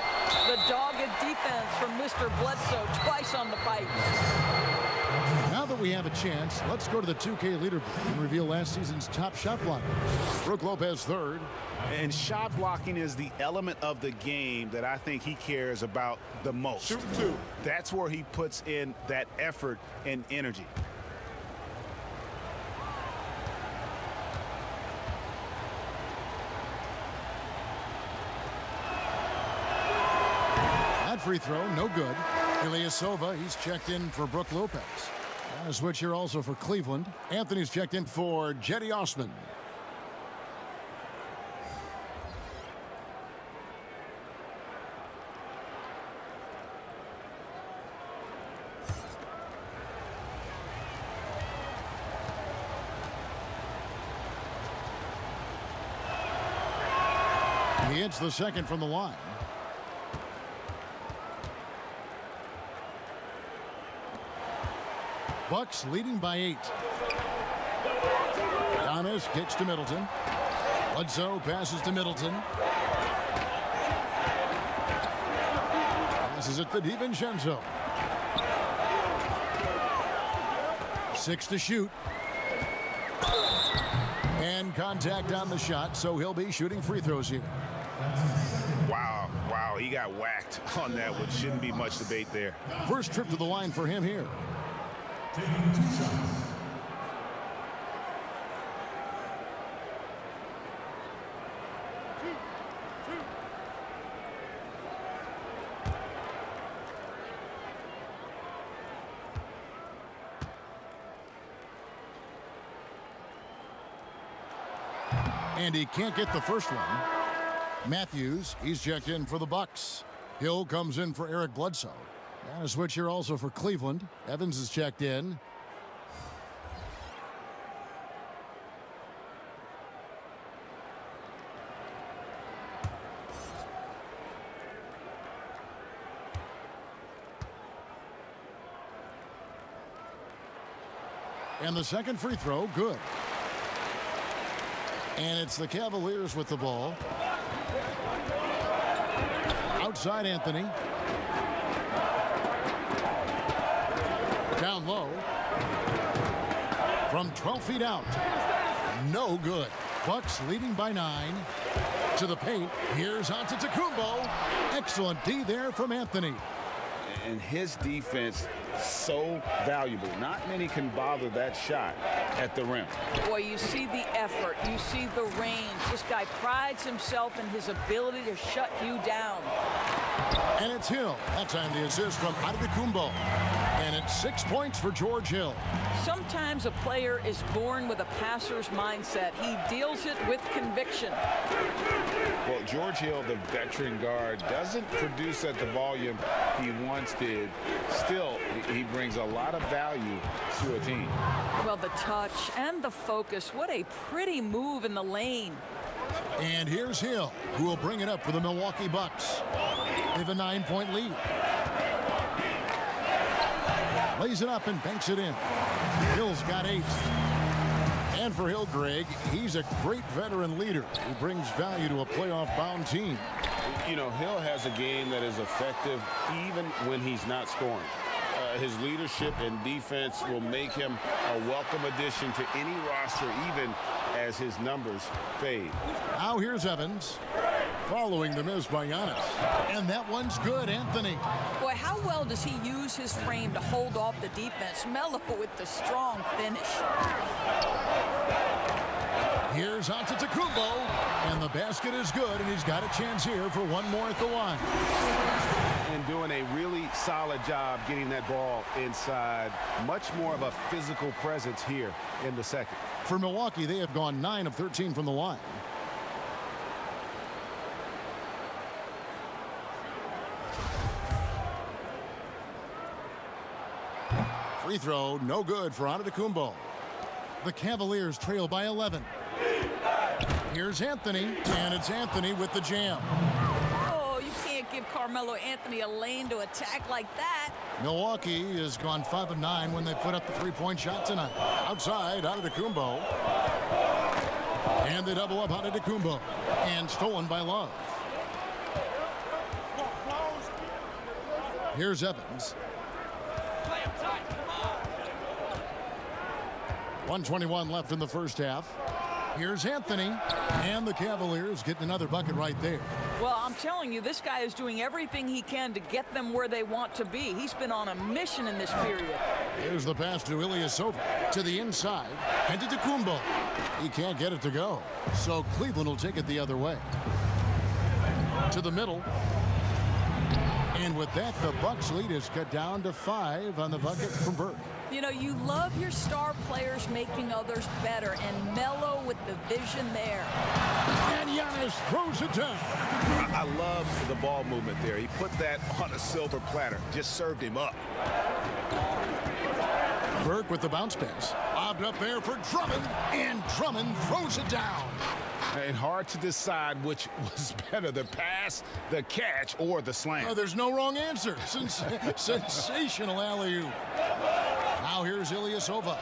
The dogged defense from Mr. Bledsoe, twice on the pipes. Now that we have a chance, let's go to the 2K leaderboard and reveal last season's top shot blocker. Brook Lopez 3rd. And shot blocking is the element of the game that I think he cares about the most. Shoot 2. That's where he puts in that effort and energy. That free throw, no good. Ilyasova, he's checked in for Brook Lopez. A switch here also for Cleveland. Anthony's checked in for Jetty Osman. He hits the second from the line. Bucks leading by 8. Giannis kicks to Middleton. Bledsoe passes to Middleton. Passes it to DiVincenzo. 6 to shoot. And contact on the shot, so he'll be shooting free throws here. Wow, he got whacked on that one. Shouldn't be much debate there. First trip to the line for him here. Taking 2 shots. And he can't get the first one. Matthews, he's checked in for the Bucks. Hill comes in for Eric Bledsoe. And a switch here also for Cleveland. Evans is checked in. And the second free throw, good. And it's the Cavaliers with the ball. Outside Anthony. Down low. From 12 feet out. No good. Bucks leading by 9. To the paint. Here's Antetokounmpo. Excellent D there from Anthony. And his defense so valuable. Not many can bother that shot at the rim. Boy, you see the effort. You see the range. This guy prides himself in his ability to shut you down. And it's Hill. That time the assist from Antetokounmpo. And it's 6 points for George Hill. Sometimes a player is born with a passer's mindset. He deals it with conviction. Well, George Hill, the veteran guard, doesn't produce at the volume he once did. Still, he brings a lot of value to a team. Well, the touch and the focus. What a pretty move in the lane. And here's Hill, who will bring it up for the Milwaukee Bucks. They have a 9-point lead. Lays it up and banks it in. Hill's got 8. And for Hill, Greg, he's a great veteran leader who brings value to a playoff-bound team. You know, Hill has a game that is effective even when he's not scoring. His leadership and defense will make him a welcome addition to any roster, even as his numbers fade. Now here's Evans, following the miss by Giannis. And that one's good, Anthony. Boy, how well does he use his frame to hold off the defense? Melo with the strong finish. Here's Antetokounmpo, and the basket is good, and he's got a chance here for one more at the line. And doing a really solid job getting that ball inside. Much more of a physical presence here in the second. For Milwaukee, they have gone 9 of 13 from the line. Free throw, no good for Antetokounmpo. The Cavaliers trail by 11. Here's Anthony, and it's Anthony with the jam. Oh, you can't give Carmelo Anthony a lane to attack like that. Milwaukee has gone 5 of 9 when they put up the three-point shot tonight. Outside, Antetokounmpo. And they double up Antetokounmpo. And stolen by Love. Here's Evans. 1:21 left in the first half. Here's Anthony, and the Cavaliers getting another bucket right there. Well, I'm telling you, this guy is doing everything he can to get them where they want to be. He's been on a mission in this period. Here's the pass to Ilyasova to the inside, and to Antetokounmpo. He can't get it to go, so Cleveland will take it the other way. To the middle. And with that, the Bucks lead is cut down to 5 on the bucket from Burke. You know, you love your star players making others better, and Melo with the vision there. And Giannis throws it down. I love the ball movement there. He put that on a silver platter. Just served him up. Burke with the bounce pass. Lobbed up there for Drummond, and Drummond throws it down. And hard to decide which was better, the pass, the catch, or the slam. Oh, there's no wrong answer. Sensational alley-oop. Now here's Ilyasova.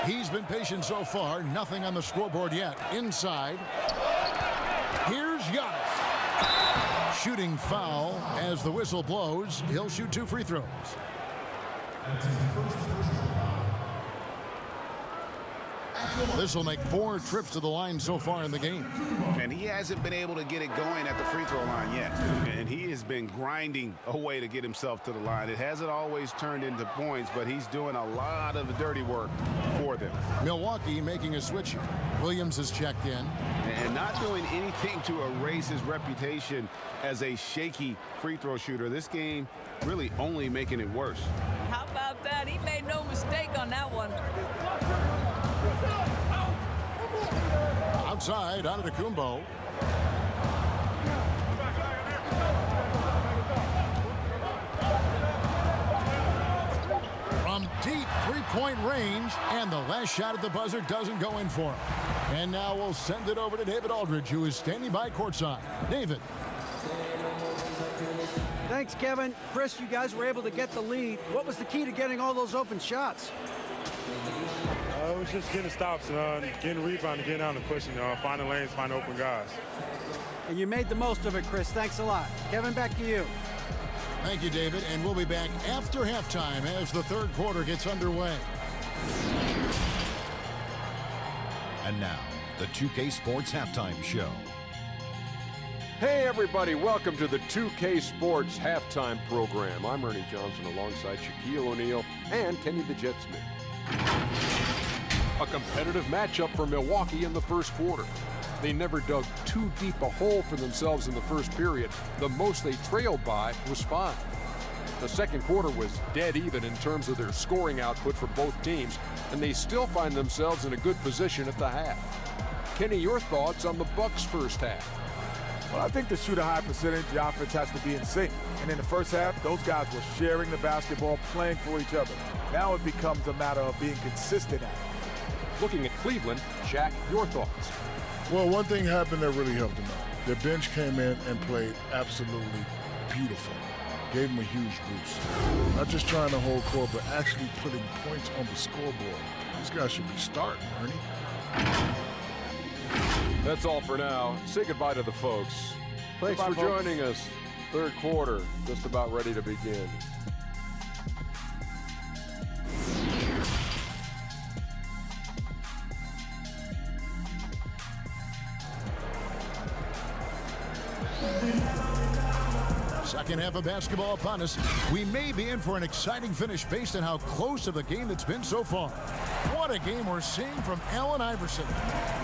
He's been patient so far. Nothing on the scoreboard yet. Inside. Here's Giannis. Shooting foul as the whistle blows. He'll shoot 2 free throws. This will make 4 trips to the line so far in the game. And he hasn't been able to get it going at the free throw line yet. And he has been grinding away to get himself to the line. It hasn't always turned into points, but he's doing a lot of the dirty work for them. Milwaukee making a switch here. Williams is checked in. And not doing anything to erase his reputation as a shaky free throw shooter. This game really only making it worse. How about that? He made no mistake on that one. outside, Antetokounmpo. From deep three-point range, and the last shot at the buzzer doesn't go in for him. And now we'll send it over to David Aldridge, who is standing by courtside. David. Thanks, Kevin. Chris, you guys were able to get the lead. What was the key to getting all those open shots? It was just getting stops, getting rebound, getting out and pushing, finding lanes, finding open guys. And you made the most of it, Chris. Thanks a lot. Kevin, back to you. Thank you, David. And we'll be back after halftime as the third quarter gets underway. And now, the 2K Sports Halftime Show. Hey everybody, welcome to the 2K Sports Halftime Program. I'm Ernie Johnson alongside Shaquille O'Neal and Kenny the Jet Smith. A competitive matchup for Milwaukee in the first quarter. They never dug too deep a hole for themselves in the first period. The most they trailed by was 5. The second quarter was dead even in terms of their scoring output for both teams, and they still find themselves in a good position at the half. Kenny, your thoughts on the Bucks' first half? Well, I think to shoot a high percentage, the offense has to be in sync. And in the first half, those guys were sharing the basketball, playing for each other. Now it becomes a matter of being consistent at it. Looking at Cleveland, Shaq, your thoughts? Well, one thing happened that really helped them out. Their bench came in and played absolutely beautiful. Gave them a huge boost. Not just trying to hold court, but actually putting points on the scoreboard. These guys should be starting, Ernie. That's all for now. Say goodbye to the folks. Thanks for joining us. Third quarter, just about ready to begin. Second half of basketball upon us. We may be in for an exciting finish based on how close of the game it's been so far. What a game we're seeing from Allen Iverson.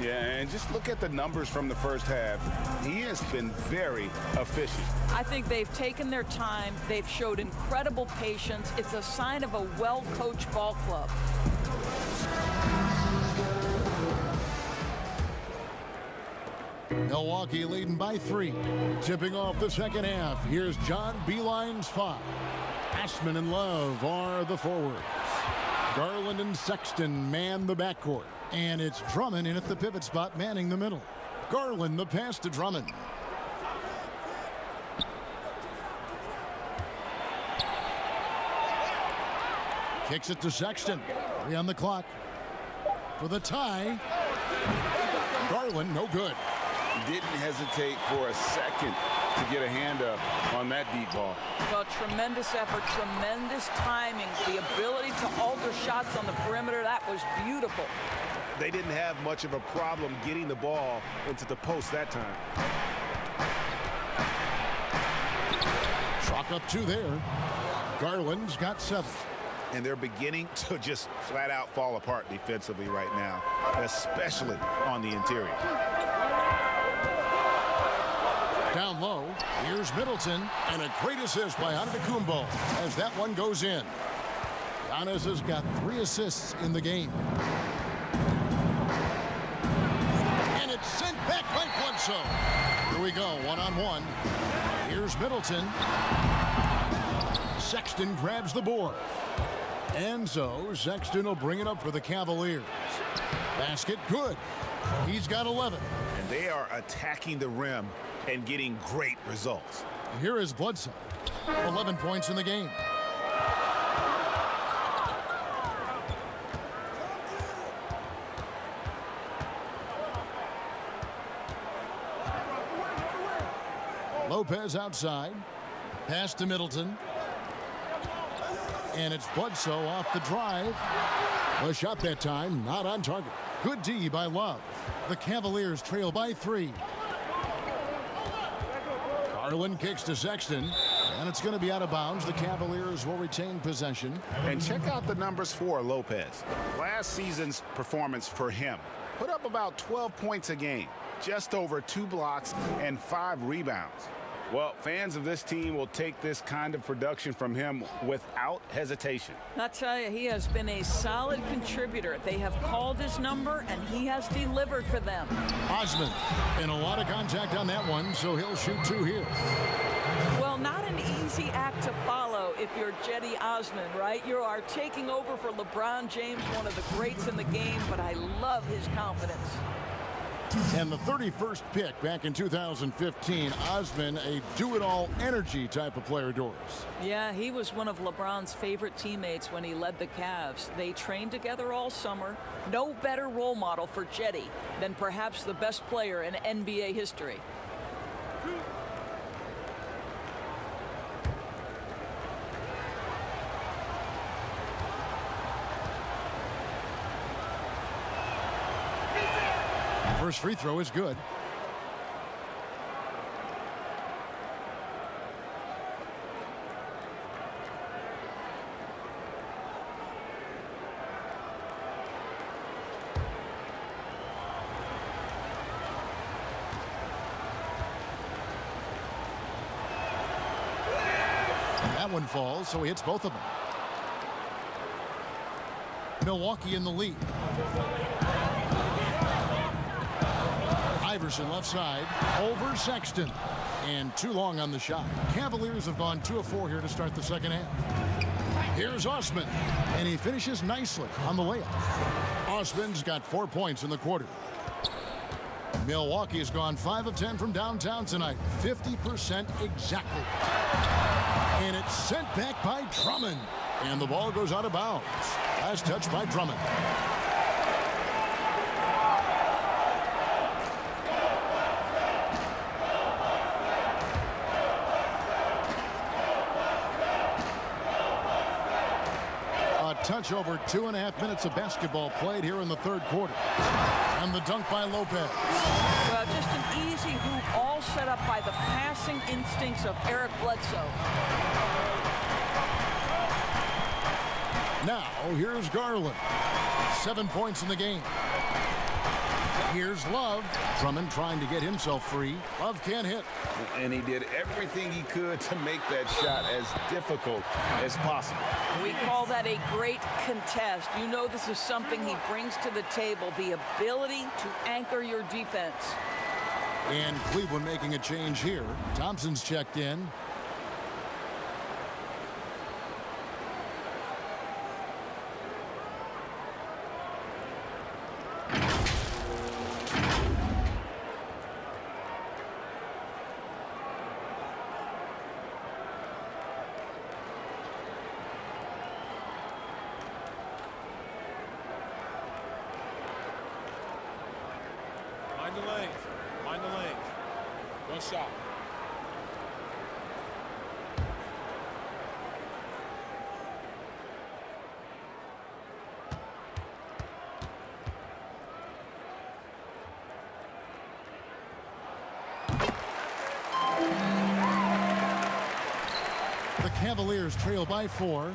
Yeah, and just look at the numbers from the first half. He has been very efficient. I think they've taken their time. They've showed incredible patience. It's a sign of a well-coached ball club. Milwaukee leading by 3. Tipping off the second half. Here's John Beilein's 5. Ashman and Love are the forwards. Garland and Sexton man the backcourt. And it's Drummond in at the pivot spot, manning the middle. Garland the pass to Drummond. Kicks it to Sexton. 3 on the clock. For the tie. Garland, no good. Didn't hesitate for a second to get a hand up on that deep ball. Well, tremendous effort, tremendous timing, the ability to alter shots on the perimeter. That was beautiful. They didn't have much of a problem getting the ball into the post that time. Chalk up 2 there. Garland's got 7. And they're beginning to just flat out fall apart defensively right now, especially on the interior. Down low, here's Middleton, and a great assist by Antetokounmpo as that one goes in. Giannis has got 3 assists in the game. And it's sent back by Bledsoe. Here we go, 1-on-1. Here's Middleton. Sexton grabs the board. And so Sexton will bring it up for the Cavaliers. Basket good. He's got 11. And they are attacking the rim and getting great results. Here is Bledsoe. 11 points in the game. Lopez outside. Pass to Middleton. And it's Bledsoe off the drive. A shot that time, not on target. Good D by Love. The Cavaliers trail by 3. Garland kicks to Sexton, and it's going to be out of bounds. The Cavaliers will retain possession. And check out the numbers for Lopez. Last season's performance for him. Put up about 12 points a game, just over 2 blocks and 5 rebounds. Well, fans of this team will take this kind of production from him without hesitation. I tell you, he has been a solid contributor. They have called his number, and he has delivered for them. Osman in a lot of contact on that one, so he'll shoot 2 here. Well, not an easy act to follow if you're Cedi Osman, right? You are taking over for LeBron James, one of the greats in the game, but I love his confidence. And the 31st pick back in 2015, Osman, a do-it-all energy type of player, Doris. Yeah, he was one of LeBron's favorite teammates when he led the Cavs. They trained together all summer. No better role model for Cedi than perhaps the best player in NBA history. First free throw is good. That one falls, so he hits both of them. Milwaukee in the lead. Iverson left side over Sexton, and too long on the shot. Cavaliers have gone 2 of 4 here to start the second half. Here's Osman, and he finishes nicely on the layup. Osman's got 4 points in the quarter. Milwaukee has gone 5 of 10 from downtown tonight, 50% exactly. And it's sent back by Drummond, and the ball goes out of bounds. Last touch by Drummond. Touch over 2.5 minutes of basketball played here in the third quarter. And the dunk by Lopez. Well, just an easy hoop, all set up by the passing instincts of Eric Bledsoe. Now, here's Garland. 7 points in the game. Here's Love. Drummond trying to get himself free. Love can't hit. And he did everything he could to make that shot as difficult as possible. We call that a great contest. You know this is something he brings to the table, the ability to anchor your defense. And Cleveland making a change here. Thompson's checked in. Mind the lanes. Mind the lanes. One shot. The Cavaliers trail by 4.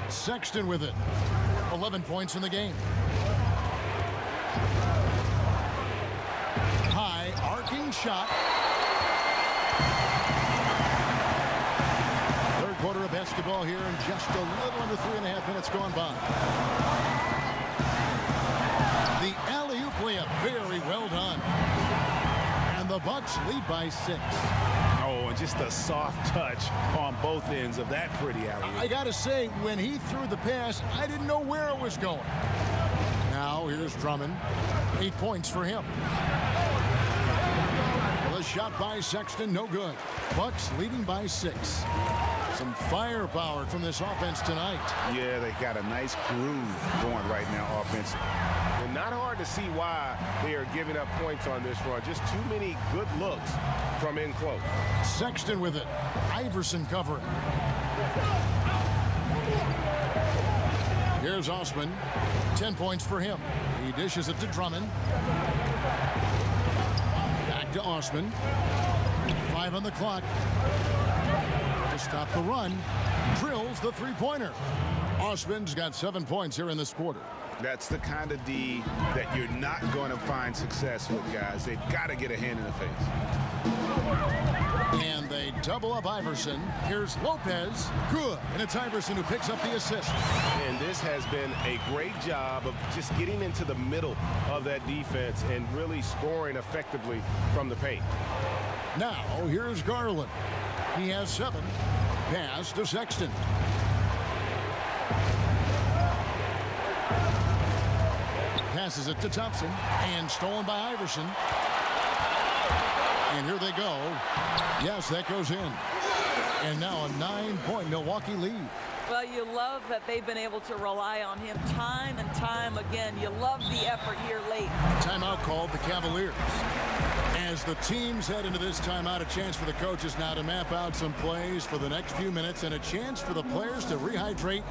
Sexton with it. 11 points in the game. High arcing shot. Third quarter of basketball here, and just a little under 3.5 minutes gone by. The alley-oop layup, very well done. And the Bucks lead by 6. Oh, and just a soft touch on both ends of that pretty alley-oop. I gotta say, when he threw the pass, I didn't know where it was going. Now here's Drummond. 8 points for him. The shot by Sexton, no good. Bucks leading by 6. Some firepower from this offense tonight. Yeah, they got a nice groove going right now offensively. And not hard to see why they are giving up points on this run. Just too many good looks from in close. Sexton with it. Iverson covering. Here's Osman. 10 points for him. He dishes it to Drummond. Back to Osman. 5 on the clock to stop the run. drills the three-pointer. Osman's got 7 points here in this quarter. That's the kind of D that you're not going to find success with, guys. They've got to get a hand in the face. And they double up Iverson. Here's Lopez. Good. And it's Iverson who picks up the assist. And this has been a great job of just getting into the middle of that defense and really scoring effectively from the paint. Now, here's Garland. He has 7. Pass to Sexton. Passes it to Thompson. And stolen by Iverson. And here they go. Yes, that goes in. And now a 9-point Milwaukee lead. Well, you love that they've been able to rely on him time and time again. You love the effort here late. Timeout called the Cavaliers. As the teams head into this timeout, a chance for the coaches now to map out some plays for the next few minutes and a chance for the players to rehydrate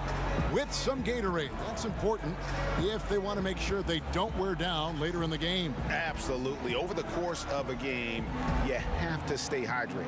with some Gatorade. That's important if they want to make sure they don't wear down later in the game. Absolutely. Over the course of a game, you have to stay hydrated.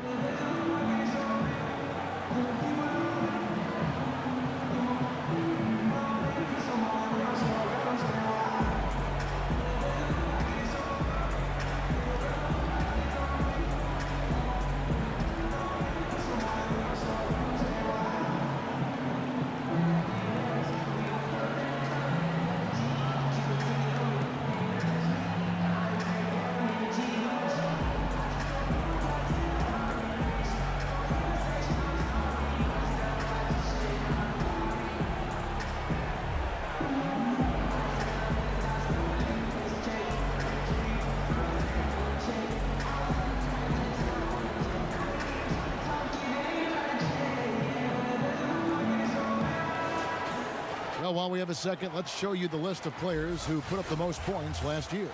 Well, while we have a second, let's show you the list of players who put up the most points last year.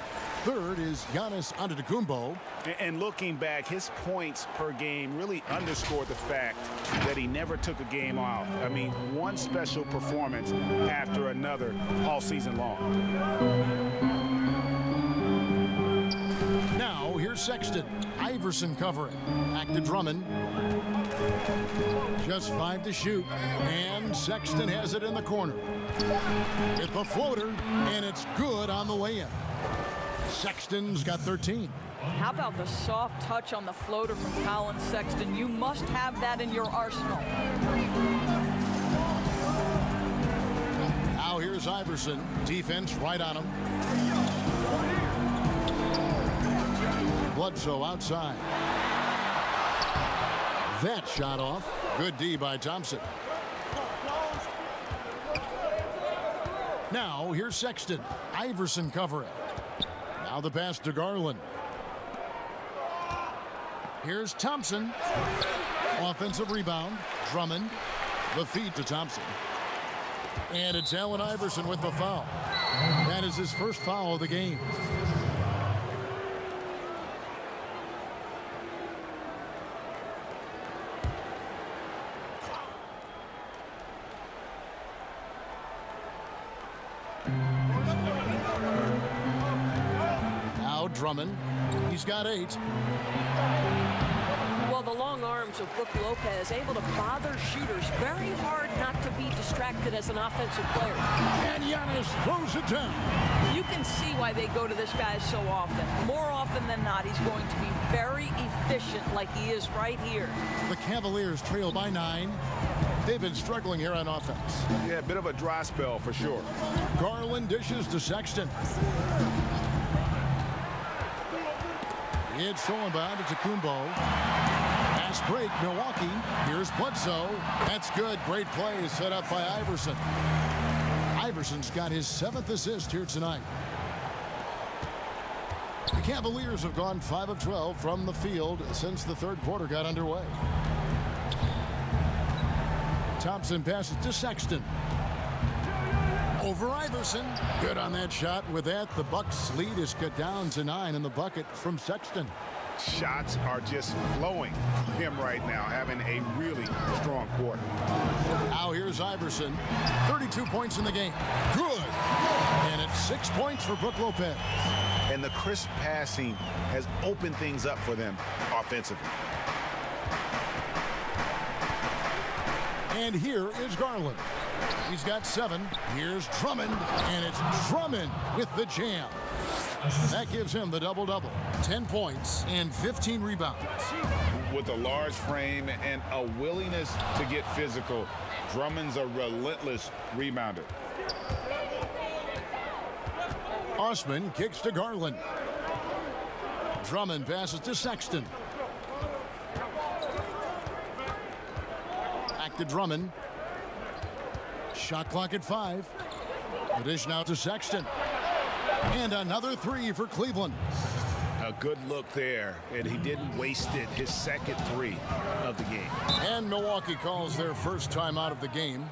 Third is Giannis Antetokounmpo. And looking back, his points per game really underscored the fact that he never took a game off. I mean, one special performance after another all season long. Now, here's Sexton. Iverson covering. Back to Drummond. Just 5 to shoot. And Sexton has it in the corner. It's a floater, and it's good on the way in. Sexton's got 13. How about the soft touch on the floater from Colin Sexton? You must have that in your arsenal. Now here's Iverson. Defense right on him. Bledsoe outside. That shot off. Good D by Thompson. Now here's Sexton. Iverson covering. Now the pass to Garland. Here's Thompson. Offensive rebound. Drummond. The feed to Thompson. And it's Allen Iverson with the foul. That is his first foul of the game. Now Drummond. He's got 8. Well, the long arms of Brook Lopez able to bother shooters. Very hard not to be distracted as an offensive player. And Giannis throws it down. You can see why they go to this guy so often. More often than not, he's going to be very efficient like he is right here. The Cavaliers trail by 9. They've been struggling here on offense. Yeah, a bit of a dry spell for sure. Garland dishes to Sexton. It's stolen by Antetokounmpo. Fast break, Milwaukee. Here's Bledsoe. That's good. Great play set up by Iverson. Iverson's got his 7th assist here tonight. The Cavaliers have gone 5 of 12 from the field since the third quarter got underway. Thompson passes to Sexton. Over Iverson. Good on that shot. With that, the Bucks' lead is cut down to 9 in the bucket from Sexton. Shots are just flowing for him right now, having a really strong quarter. Now here's Iverson. 32 points in the game. Good. And it's 6 points for Brook Lopez. And the crisp passing has opened things up for them offensively. And here is Garland. He's got 7. Here's Drummond, and it's Drummond with the jam. That gives him the double-double. 10 points and 15 rebounds. With a large frame and a willingness to get physical, Drummond's a relentless rebounder. Osman kicks to Garland. Drummond passes to Sexton. Back to Drummond. Shot clock at 5. The dish now to Sexton. And another 3 for Cleveland. A good look there, and he didn't waste it. His second 3 of the game. And Milwaukee calls their first time out of the game.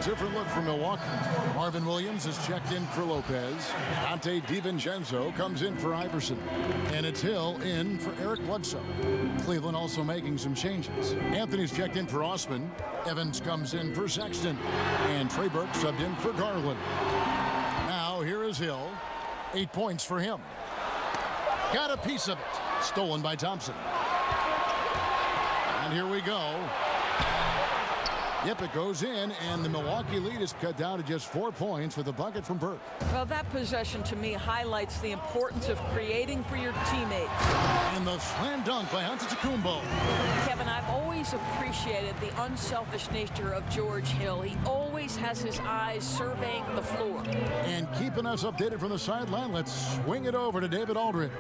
Different look for Milwaukee. Marvin Williams is checked in for Lopez. Dante DiVincenzo comes in for Iverson. And it's Hill in for Eric Bledsoe. Cleveland also making some changes. Anthony's checked in for Osman. Evans comes in for Sexton. And Trey Burke subbed in for Garland. Now here is Hill. 8 points for him. Got a piece of it. Stolen by Thompson. And here we go. Yep, it goes in, and the Milwaukee lead is cut down to just 4 points with a bucket from Burke. Well, that possession to me highlights the importance of creating for your teammates. And the slam dunk by Antetokounmpo. Kevin, I've always appreciated the unselfish nature of George Hill. He always has his eyes surveying the floor. And keeping us updated from the sideline, let's swing it over to David Aldridge.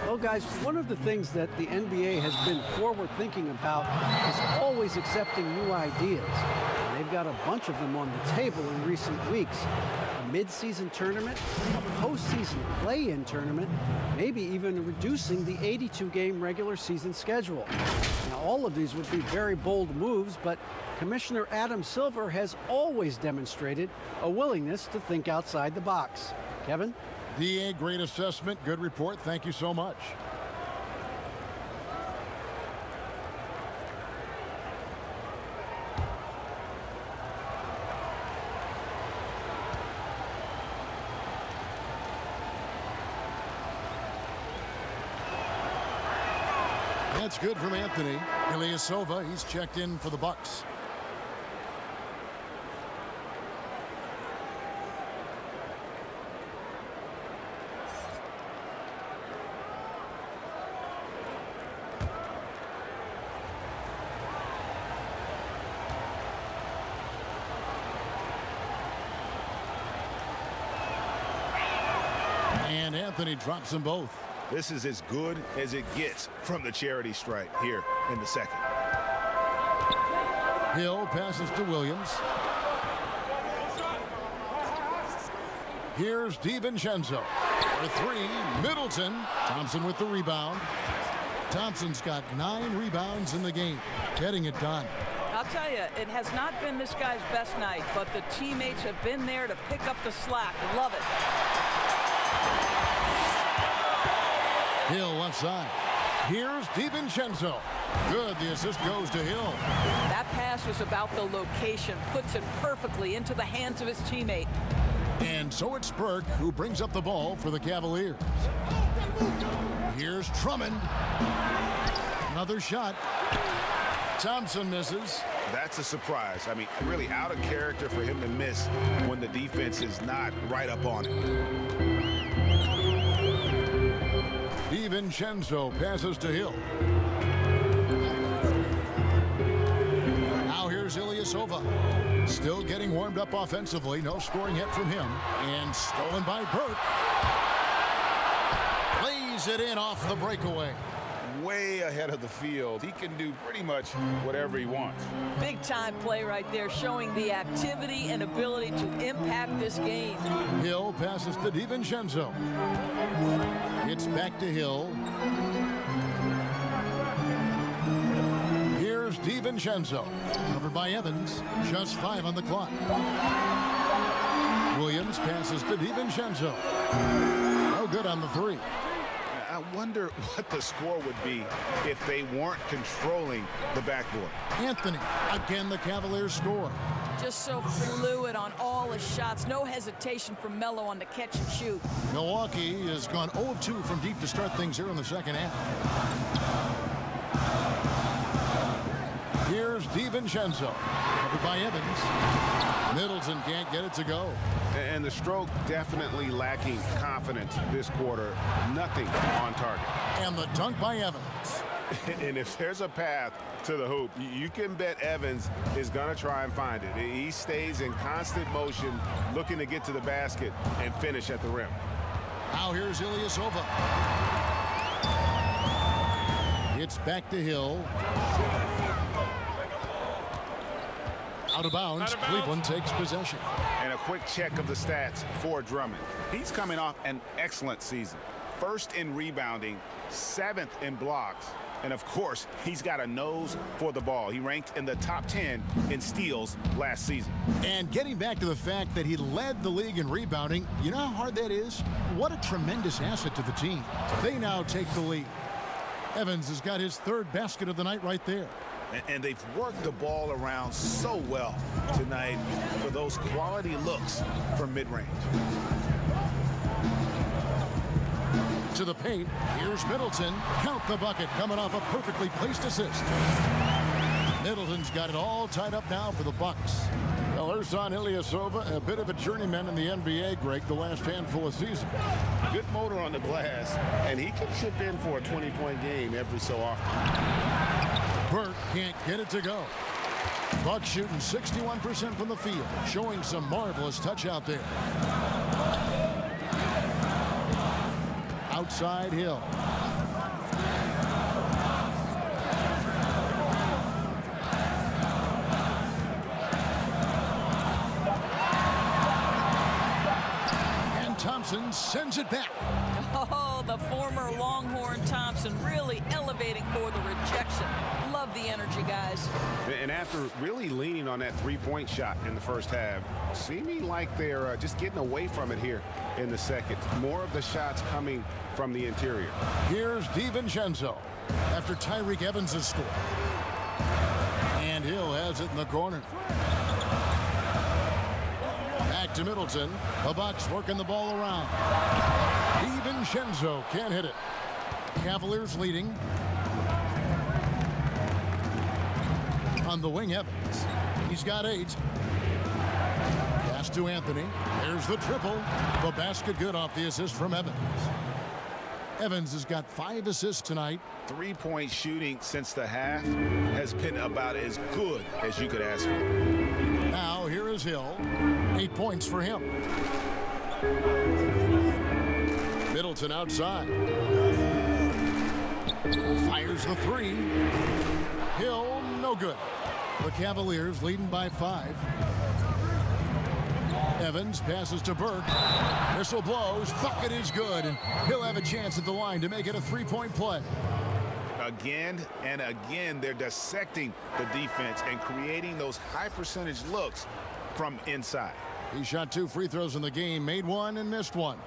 Well, guys, one of the things that the NBA has been forward-thinking about is always accepting new ideas. And they've got a bunch of them on the table in recent weeks. A mid-season tournament, a postseason play-in tournament, maybe even reducing the 82-game regular season schedule. Now, all of these would be very bold moves, but Commissioner Adam Silver has always demonstrated a willingness to think outside the box. Kevin? DA, great assessment, good report. Thank you so much. That's good from Anthony. Ilyasova, he's checked in for the Bucks. And Anthony drops them both. This is as good as it gets from the charity stripe here in the second. Hill passes to Williams. Here's DiVincenzo for 3. Middleton. Thompson with the rebound. Thompson's got 9 rebounds in the game, getting it done. I'll tell you, it has not been this guy's best night, but the teammates have been there to pick up the slack. Love it. Hill left side. Here's DiVincenzo. Good. The assist goes to Hill. That pass was about the location. Puts it perfectly into the hands of his teammate. And so it's Burke who brings up the ball for the Cavaliers. Here's Drummond. Another shot. Thompson misses. That's a surprise. I mean, really out of character for him to miss when the defense is not right up on it. DiVincenzo passes to Hill. Now here's Ilyasova. Still getting warmed up offensively. No scoring yet from him. And stolen by Burke. Plays it in off the breakaway. Way ahead of the field. He can do pretty much whatever he wants. Big time play right there, showing the activity and ability to impact this game. Hill passes to DiVincenzo. It's back to Hill. Here's DiVincenzo. Covered by Evans. Just 5 on the clock. Williams passes to DiVincenzo. No good on the 3. I wonder what the score would be if they weren't controlling the backboard. Anthony, again the Cavaliers score. Just so fluid on all his shots. No hesitation from Melo on the catch and shoot. Milwaukee has gone 0 of 2 from deep to start things here in the second half. Here's DiVincenzo. Covered by Evans. Middleton can't get it to go. And the stroke definitely lacking confidence this quarter. Nothing on target. And the dunk by Evans. And if there's a path to the hoop, you can bet Evans is going to try and find it. He stays in constant motion, looking to get to the basket and finish at the rim. Now here's Ilyasova. It's back to Hill. Out of bounds. Cleveland takes possession. And a quick check of the stats for Drummond. He's coming off an excellent season. 1st in rebounding, 7th in blocks, and of course, he's got a nose for the ball. He ranked in the top 10 in steals last season. And getting back to the fact that he led the league in rebounding, you know how hard that is? What a tremendous asset to the team. They now take the lead. Evans has got his 3rd basket of the night right there. And they've worked the ball around so well tonight for those quality looks from mid-range. To the paint, here's Middleton. Count the bucket, coming off a perfectly placed assist. Middleton's got it all tied up now for the Bucks. Well, Ersan Ilyasova, a bit of a journeyman in the NBA, Greg, the last handful of seasons. Good motor on the glass, and he can chip in for a 20-point game every so often. Burke can't get it to go. Bucks shooting 61% from the field, showing some marvelous touch out there. Outside Hill. And Thompson sends it back. Oh, the former Longhorn Thompson really elevating for the rejection. Love the energy, guys. And after really leaning on that 3-point shot in the first half, seeming like they're just getting away from it here in the second. More of the shots coming from the interior. Here's DiVincenzo after Tyreke Evans has scored. And Hill has it in the corner. Back to Middleton. The Bucks working the ball around. DiVincenzo can't hit it. Cavaliers leading. On the wing, Evans. He's got 8. Pass to Anthony. There's the triple. The basket good off the assist from Evans. Evans has got 5 assists tonight. 3-point shooting since the half has been about as good as you could ask for. Now here is Hill. 8 points for him. Middleton outside. Fires the 3. Hill, no good. The Cavaliers leading by 5. Evans passes to Burke. Whistle blows. Bucket is good. And he'll have a chance at the line to make it a 3-point play. Again and again, they're dissecting the defense and creating those high-percentage looks from inside. He shot 2 free throws in the game, made 1 and missed 1.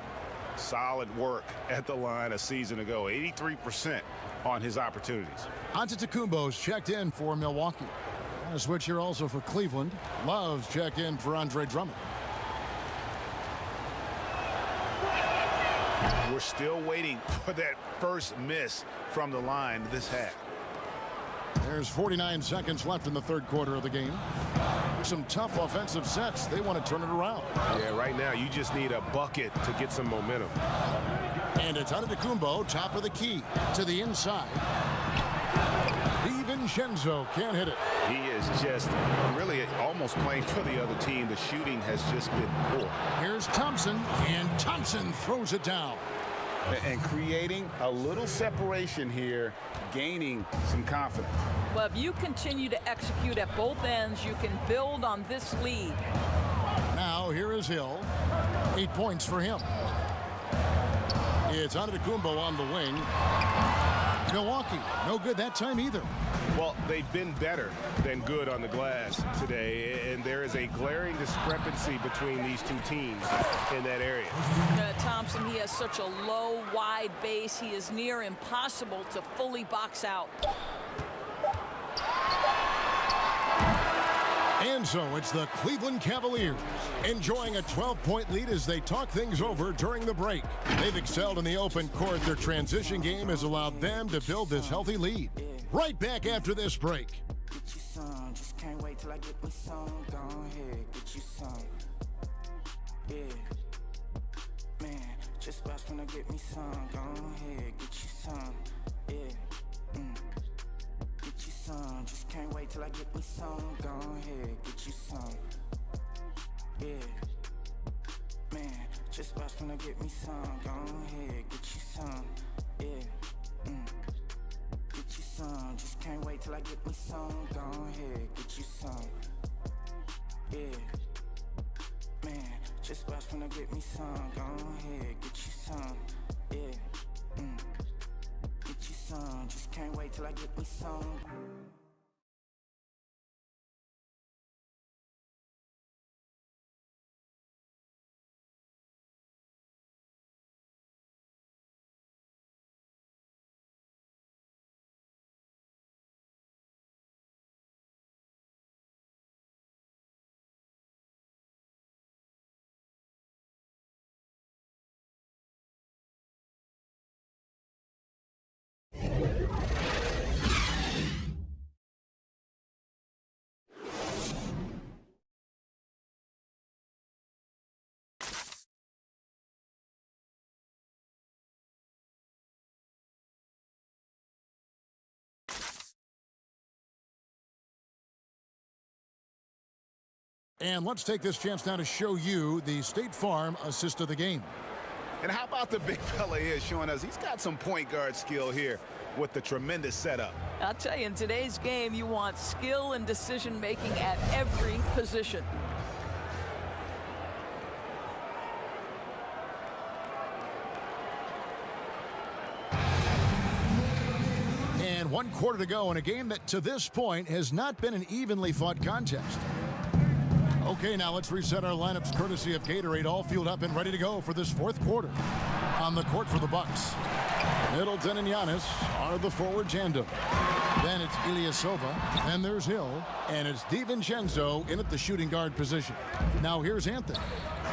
Solid work at the line a season ago. 83% on his opportunities. Antetokounmpo's checked in for Milwaukee. And a switch here also for Cleveland. Love's checked in for Andre Drummond. We're still waiting for that first miss from the line this half. There's 49 seconds left in the 3rd quarter of the game. Some tough offensive sets. They want to turn it around. Yeah, right now you just need a bucket to get some momentum. And it's Antetokounmpo, top of the key, to the inside. DiVincenzo can't hit it. He is just really almost playing for the other team. The shooting has just been poor. Here's Thompson, and Thompson throws it down. And creating a little separation here, gaining some confidence. Well, if you continue to execute at both ends, you can build on this lead. Now here is Hill. 8 points for him. It's Antetokounmpo on the wing. Milwaukee, no good that time either. Well, they've been better than good on the glass today, and there is a glaring discrepancy between these two teams in that area. Thompson, he has such a low, wide base. He is near impossible to fully box out. And so it's the Cleveland Cavaliers enjoying a 12-point lead as they talk things over during the break. They've excelled in the open court. Their transition game has allowed them to build this healthy lead. Right back after this break. Get you some, just can't wait till I get me some. Go ahead, get you some. Yeah, man, just watch when I get me some. Go ahead, get you some. Yeah, get you some, just can't wait till I get me some. Go ahead, get you some. Yeah, man, just watch when I get me some. Go ahead, get you some. Yeah, get you some, just can't wait till I get me some. Go ahead, get you some. Yeah, man, just watch when I get me some. Go ahead, get you some. Yeah, get you some, just can't wait till I get me some. And let's take this chance now to show you the State Farm assist of the game. And how about the big fella here showing us he's got some point guard skill here with the tremendous setup. I'll tell you, in today's game, you want skill and decision-making at every position. And 1 quarter to go in a game that to this point has not been an evenly fought contest. Okay, now let's reset our lineups courtesy of Gatorade, all fueled up and ready to go for this 4th quarter. On the court for the Bucks, Middleton and Giannis are the forward tandem. Then it's Ilyasova, then there's Hill, and it's DiVincenzo in at the shooting guard position. Now here's Anthony.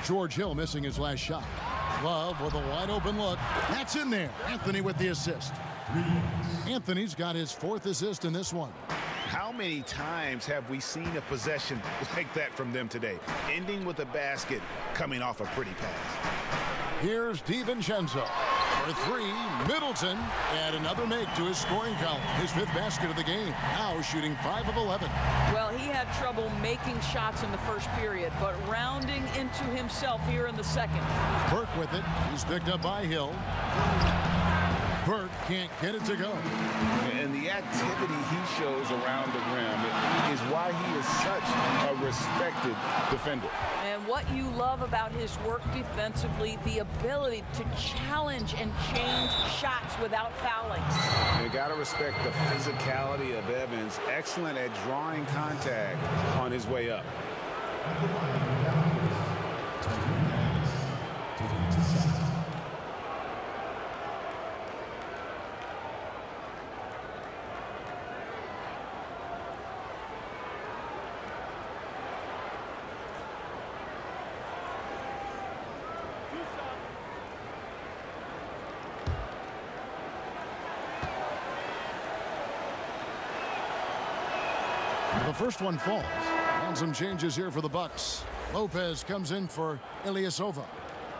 George Hill missing his last shot. Love with a wide open look. That's in there. Anthony with the assist. Anthony's got his 4th assist in this one. How many times have we seen a possession like that from them today, ending with a basket coming off a pretty pass? Here's DiVincenzo for 3. Middleton, and another make to his scoring column. His 5th basket of the game. Now shooting 5 of 11. Well, he had trouble making shots in the first period, but rounding into himself here in the second. Burke with it. He's picked up by Hill. Burke can't get it to go. And the activity he shows around the rim is why he is such a respected defender. And what you love about his work defensively, the ability to challenge and change shots without fouling. You got to respect the physicality of Evans. Excellent at drawing contact on his way up. The first one falls. And some changes here for the Bucks. Lopez comes in for Ilyasova.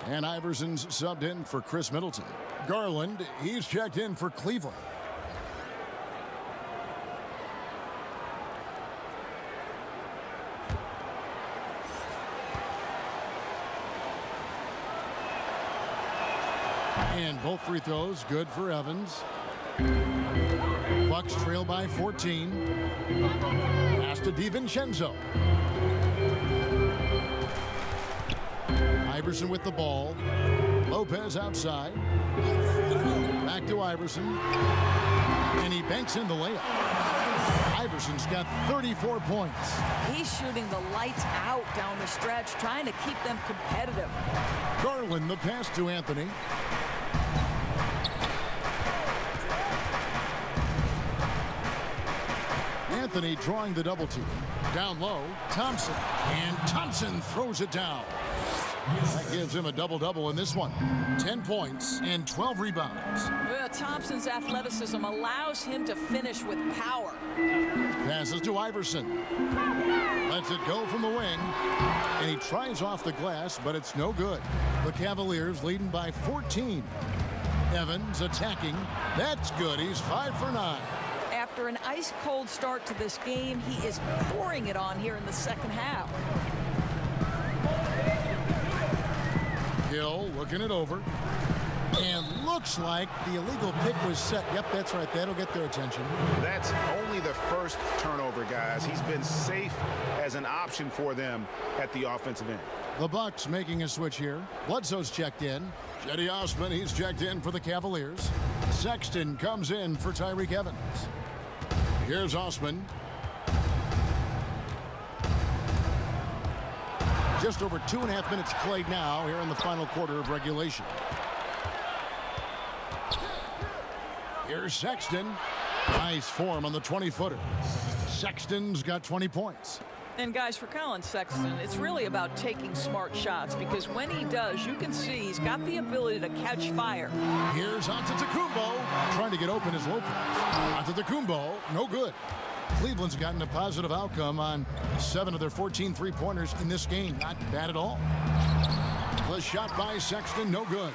And Iverson's subbed in for Chris Middleton. Garland, he's checked in for Cleveland. And both free throws good for Evans. Bucks trail by 14. Pass to DiVincenzo. Iverson with the ball. Lopez outside. Back to Iverson. And he banks in the layup. Iverson's got 34 points. He's shooting the lights out down the stretch, trying to keep them competitive. Garland, the pass to Anthony. Anthony drawing the double team. Down low, Thompson. And Thompson throws it down. That gives him a double-double in this one. 10 points and 12 rebounds. Well, Thompson's athleticism allows him to finish with power. Passes to Iverson. Lets it go from the wing. And he tries off the glass, but it's no good. The Cavaliers leading by 14. Evans attacking. That's good. He's 5 for 9. After an ice-cold start to this game, he is pouring it on here in the second half. Hill looking it over. And looks like the illegal pick was set. Yep, that's right. That'll get their attention. That's only the first turnover, guys. He's been safe as an option for them at the offensive end. The Bucks making a switch here. Bledsoe's checked in. Cedi Osman, he's checked in for the Cavaliers. Sexton comes in for Tyreke Evans. Here's Osman. Just over 2.5 minutes played now here in the final quarter of regulation. Here's Sexton. Nice form on the 20-footer. Sexton's got 20 points. And guys, for Colin Sexton, it's really about taking smart shots, because when he does, you can see he's got the ability to catch fire. Here's Antetokounmpo. Trying to get open is Lopez. Antetokounmpo, no good. Cleveland's gotten a positive outcome on 7 of their 14 three-pointers in this game. Not bad at all. The shot by Sexton, no good.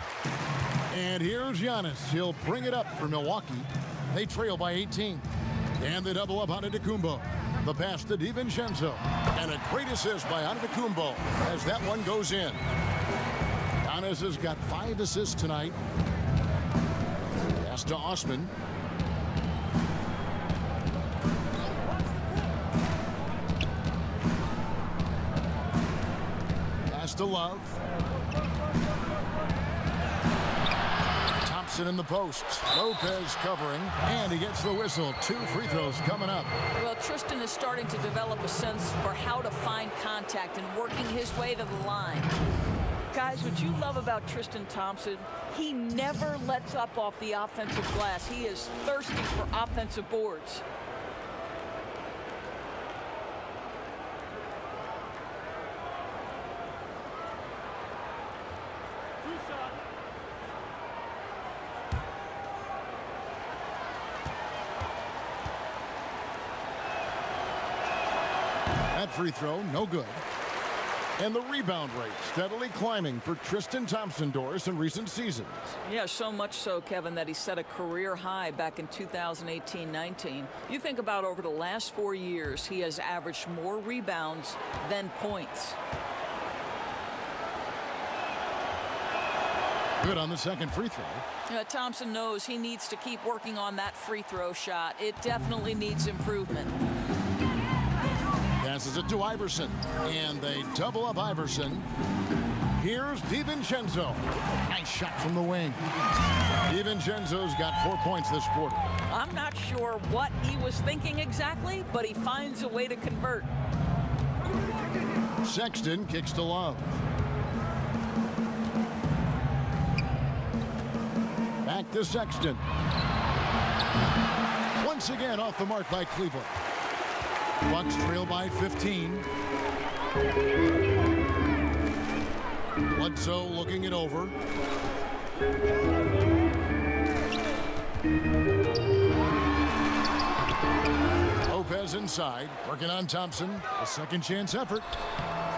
And here's Giannis. He'll bring it up for Milwaukee. They trail by 18. And they double up Antetokounmpo. The pass to DiVincenzo. And a great assist by Antetokounmpo as that one goes in. Giannis has got 5 assists tonight. Pass to Osman. Pass to Love. Thompson in the post. Lopez covering, and he gets the whistle. 2 free throws coming up. Well, Tristan is starting to develop a sense for how to find contact and working his way to the line. Guys, what you love about Tristan Thompson, he never lets up off the offensive glass. He is thirsty for offensive boards. That free throw, no good. And the rebound rate steadily climbing for Tristan Thompson, Doris, in recent seasons. Yeah, so much so, Kevin, that he set a career high back in 2018-19. You think about over the last 4 years, he has averaged more rebounds than points. Good on the second free throw. Thompson knows he needs to keep working on that free throw shot. It definitely needs improvement. Passes it to Iverson, and they double up Iverson. Here's DiVincenzo. Nice shot from the wing. DiVincenzo's got 4 points this quarter. I'm not sure what he was thinking exactly, but he finds a way to convert. Sexton kicks to Love. Back to Sexton. Once again off the mark by Cleveland. Bucks trail by 15. Bledsoe looking it over. Lopez inside, working on Thompson. A second chance effort.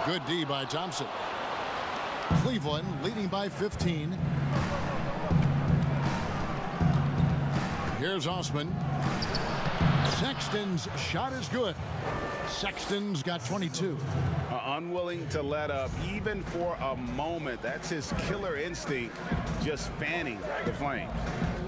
Good D by Thompson. Cleveland leading by 15. Here's Osman. Sexton's shot is good. Sexton's got 22. Unwilling to let up even for a moment. That's his killer instinct, just fanning the flame.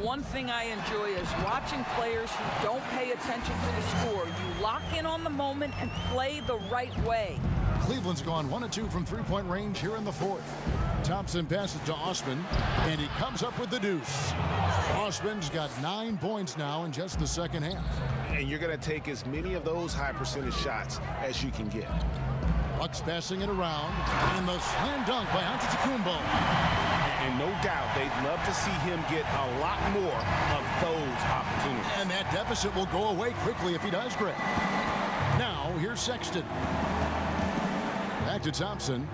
One thing I enjoy is watching players who don't pay attention to the score. You lock in on the moment and play the right way. Cleveland's gone 1 of 2 from three-point range here in the fourth. Thompson passes to Osman, and he comes up with the deuce. Osman's got 9 points now in just the second half. And you're going to take as many of those high percentage shots as you can get. Bucks passing it around, and the slam dunk by Antetokounmpo. And no doubt they'd love to see him get a lot more of those opportunities. And that deficit will go away quickly if he does, Greg. Now, here's Sexton. Back to Thompson.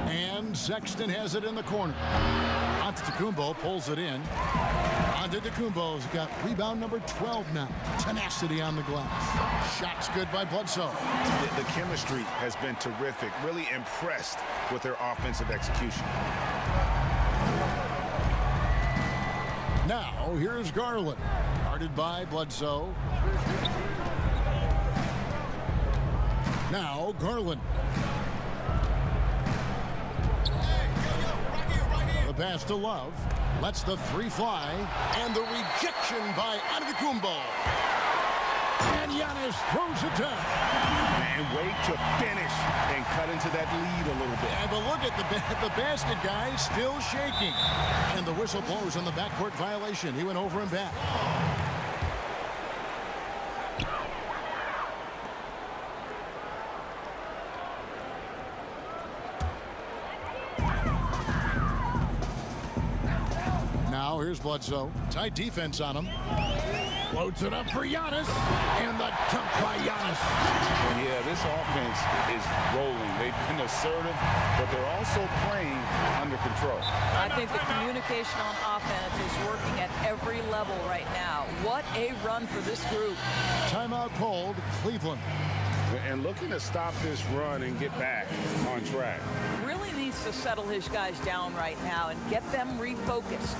And Sexton has it in the corner. Antetokounmpo pulls it in. Antetokounmpo's got rebound number 12 now. Tenacity on the glass. Shot's good by Bledsoe. The chemistry has been terrific. Really impressed with their offensive execution. Now, here's Garland. Guarded by Bledsoe. Now, Garland. The pass to Love. Lets the three fly. And the rejection by Antetokounmpo. And Giannis throws it down. And wait to finish and cut into that lead a little bit. Yeah, but look at the basket guy still shaking. And the whistle blows on the backcourt violation. He went over and back. Now here's Bledsoe. Tight defense on him. Loads it up for Giannis. And the dunk by Giannis. Yeah, this offense is rolling. They've been assertive, but they're also playing under control. I think the communication on offense is working at every level right now. What a run for this group. Timeout called, Cleveland. And looking to stop this run and get back on track. Really needs to settle his guys down right now and get them refocused.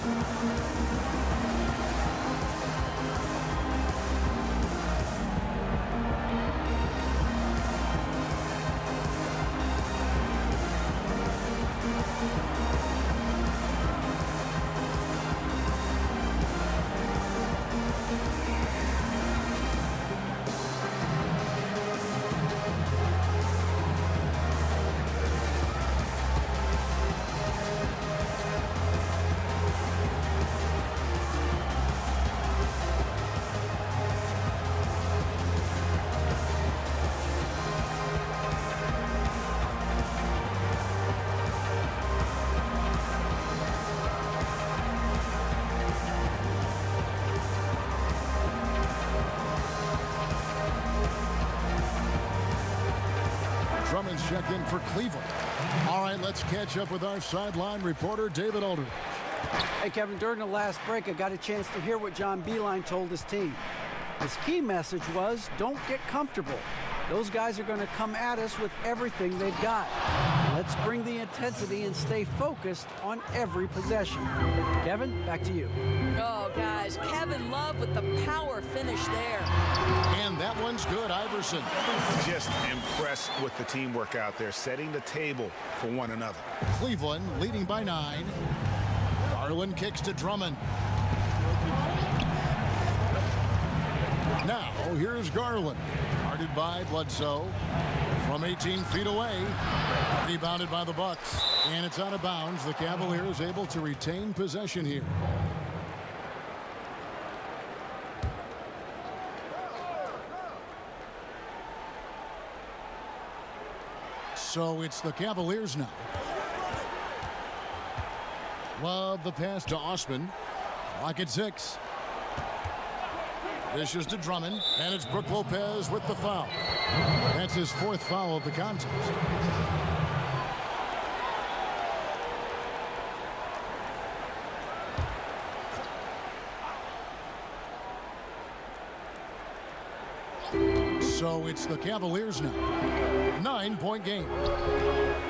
Drummond's checked in for Cleveland. All right, let's catch up with our sideline reporter, David Aldridge. Hey, Kevin, during the last break, I got a chance to hear what John Beilein told his team. His key message was, don't get comfortable. Those guys are going to come at us with everything they've got. Let's bring the intensity and stay focused on every possession. Kevin, back to you. Oh, guys, Kevin Love with the power finish there. And that one's good, Iverson. Just impressed with the teamwork out there, setting the table for one another. Cleveland leading by 9. Garland kicks to Drummond. Now, here's Garland. Guarded by Bledsoe. From 18 feet away. Rebounded by the Bucks. And it's out of bounds. The Cavaliers able to retain possession here. So it's the Cavaliers now. Love the pass to Osman. Clock at 6. Dishes to Drummond, and it's Brook Lopez with the foul. That's his 4th foul of the contest. So it's the Cavaliers now. 9-point game.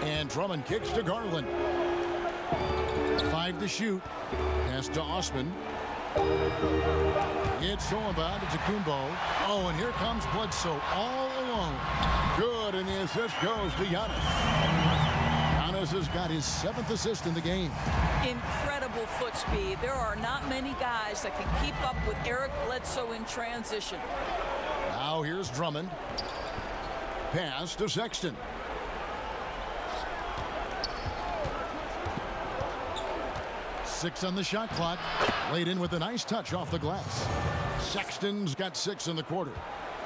And Drummond kicks to Garland. 5 to shoot. Pass to Osman. It's Soamba to Kumbo. Oh, and here comes Bledsoe all alone. Good, and the assist goes to Giannis. Giannis has got his 7th assist in the game. Incredible foot speed. There are not many guys that can keep up with Eric Bledsoe in transition. Now here's Drummond. Pass to Sexton. Six on the shot clock. Laid in with a nice touch off the glass. Sexton's got 6 in the quarter.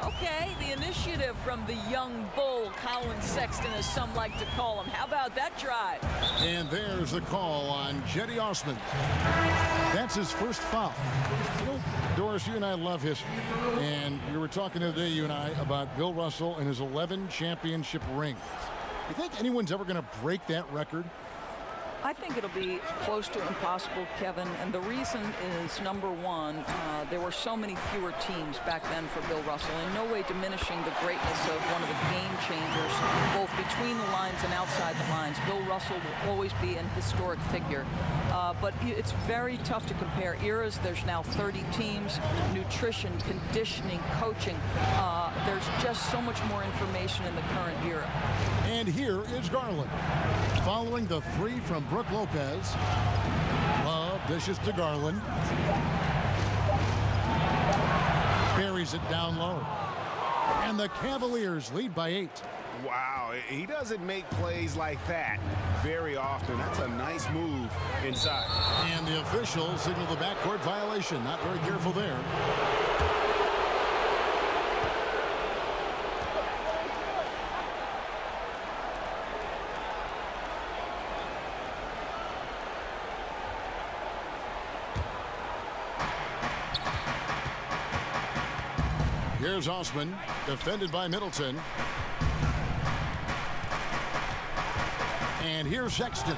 Okay, the initiative from the young bull, Colin Sexton, as some like to call him. How about that drive? And there's the call on Cedi Osman. That's his first foul. You know, Doris, you and I love history. And we were talking the other day, you and I, about Bill Russell and his 11 championship rings. Do you think anyone's ever going to break that record? I think it'll be close to impossible, Kevin, and the reason is, number one, there were so many fewer teams back then for Bill Russell, in no way diminishing the greatness of one of the game changers, both between the lines and outside the lines. Bill Russell will always be an historic figure, but it's very tough to compare eras. There's now 30 teams, nutrition, conditioning, coaching. There's just so much more information in the current era. And here is Garland. Following the 3 from Brook Lopez. Love dishes to Garland. Buries it down low. And the Cavaliers lead by 8. Wow, he doesn't make plays like that very often. That's a nice move inside. And the officials signal the backcourt violation. Not very careful there. Here's Osman, defended by Middleton. And here's Sexton.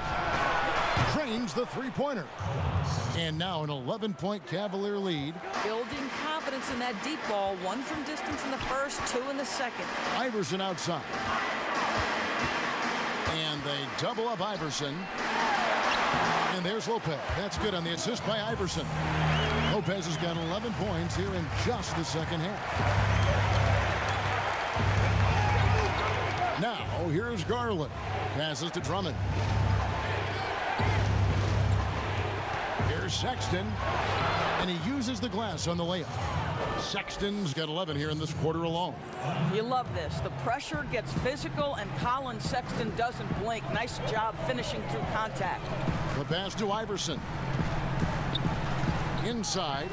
Drains the three-pointer. And now an 11-point Cavalier lead. Building confidence in that deep ball. 1 from distance in the first, 2 in the second. Iverson outside. And they double up Iverson. And there's Lopez. That's good on the assist by Iverson. Lopez has got 11 points here in just the second half. Now, here's Garland. Passes to Drummond. Here's Sexton. And he uses the glass on the layup. Sexton's got 11 here in this quarter alone. You love this. The pressure gets physical, and Colin Sexton doesn't blink. Nice job finishing through contact. The pass to Iverson. Inside.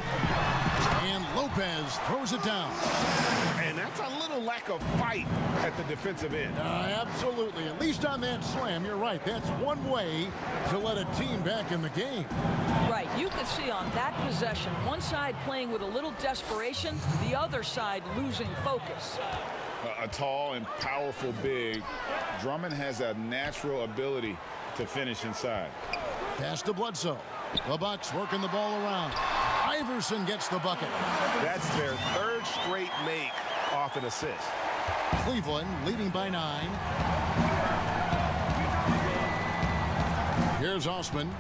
And Lopez throws it down. And that's a little lack of fight at the defensive end. Absolutely. At least on that slam, you're right. That's one way to let a team back in the game. Right. You could see on that possession, one side playing with a little desperation, the other side losing focus. A tall and powerful big. Drummond has a natural ability to finish inside. Pass to Bledsoe. The Bucks working the ball around. Iverson gets the bucket. That's their 3rd straight make off an assist. Cleveland leading by 9. Here's Osman.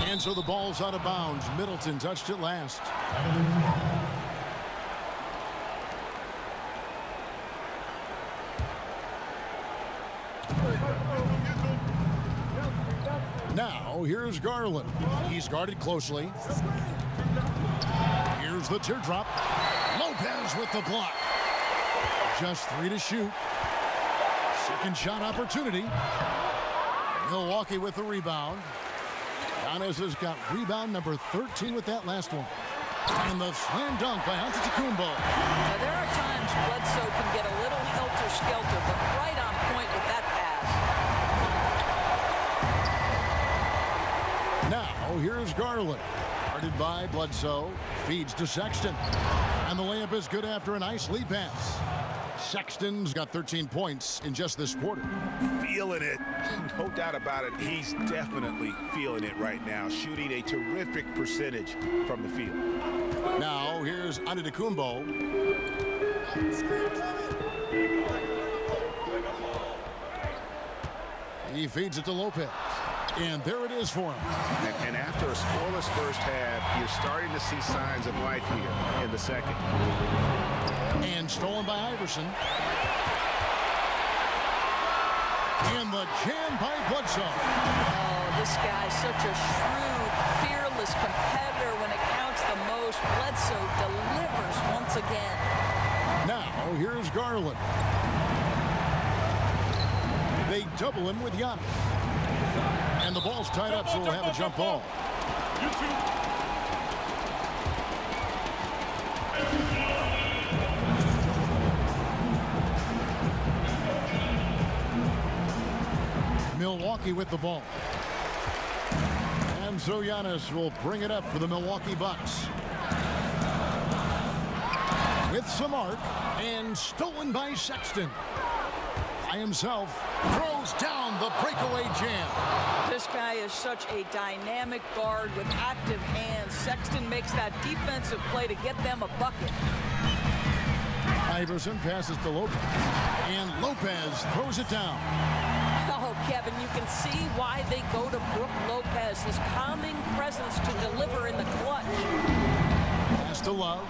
And so the ball's out of bounds. Middleton touched it last. Now, here's Garland. He's guarded closely. Here's the teardrop. Lopez with the block. Just 3 to shoot. Second shot opportunity. Milwaukee with the rebound. Giannis has got rebound number 13 with that last one. And the slam dunk by Antetokounmpo. Now, there are times Bledsoe can get a little helter-skelter, but right on point with that pass. Now, here's Garland. Guarded by Bledsoe. Feeds to Sexton. And the layup is good after a nice lead pass. Sexton's got 13 points in just this quarter. Feeling it. No doubt about it. He's definitely feeling it right now. Shooting a terrific percentage from the field. Now, here's Antetokounmpo. He feeds it to Lopez. And there it is for him. And after a scoreless first half, you're starting to see signs of life here in the second. And stolen by Iverson. And the jam by Bledsoe. Oh, this guy's such a shrewd, fearless competitor when it counts the most. Bledsoe delivers once again. Now, here's Garland. They double him with Giannis. And the ball's tied up, so we'll have a jump ball. Milwaukee with the ball. And so Giannis will bring it up for the Milwaukee Bucks. With some arc, and stolen by Sexton. By himself, throws down the breakaway jam. This guy is such a dynamic guard with active hands. Sexton makes that defensive play to get them a bucket. Iverson passes to Lopez. And Lopez throws it down. Oh, Kevin, you can see why they go to Brook Lopez. His calming presence to deliver in the clutch. Pass to Love.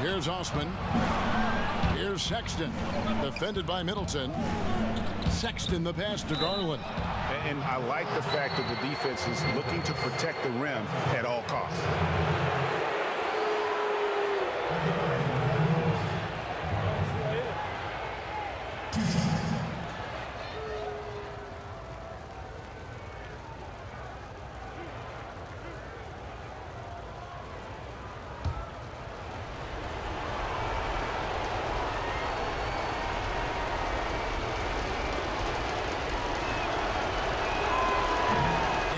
Here's Osman. Here's Sexton. Defended by Middleton. Sexton the pass to Garland. And I like the fact that the defense is looking to protect the rim at all costs.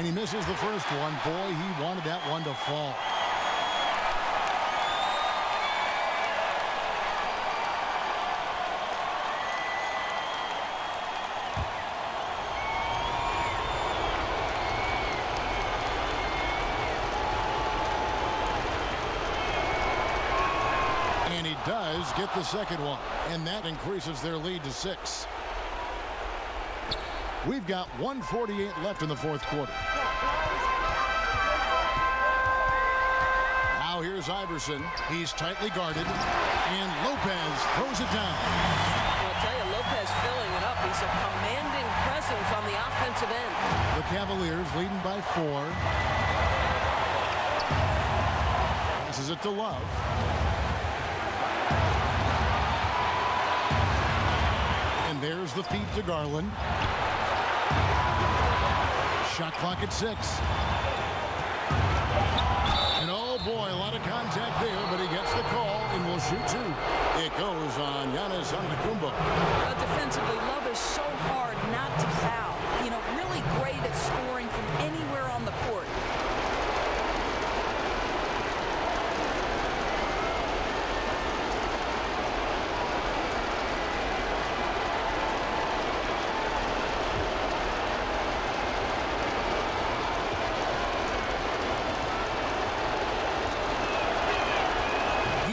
He misses the first one. Boy, he wanted that one to fall. And he does get the second one. And that increases their lead to 6. We've got 1:48 left in the fourth quarter. Now here's Iverson. He's tightly guarded. And Lopez throws it down. I'll tell you, Lopez filling it up. He's a commanding presence on the offensive end. The Cavaliers leading by 4. Passes it to Love. And there's the feed to Garland. Shot clock at 6. And oh boy, a lot of contact there, but he gets the call and will shoot 2. It goes on Giannis Antetokounmpo. Defensively, Love is so hard not to foul. You know, really great at scoring from anywhere on the court.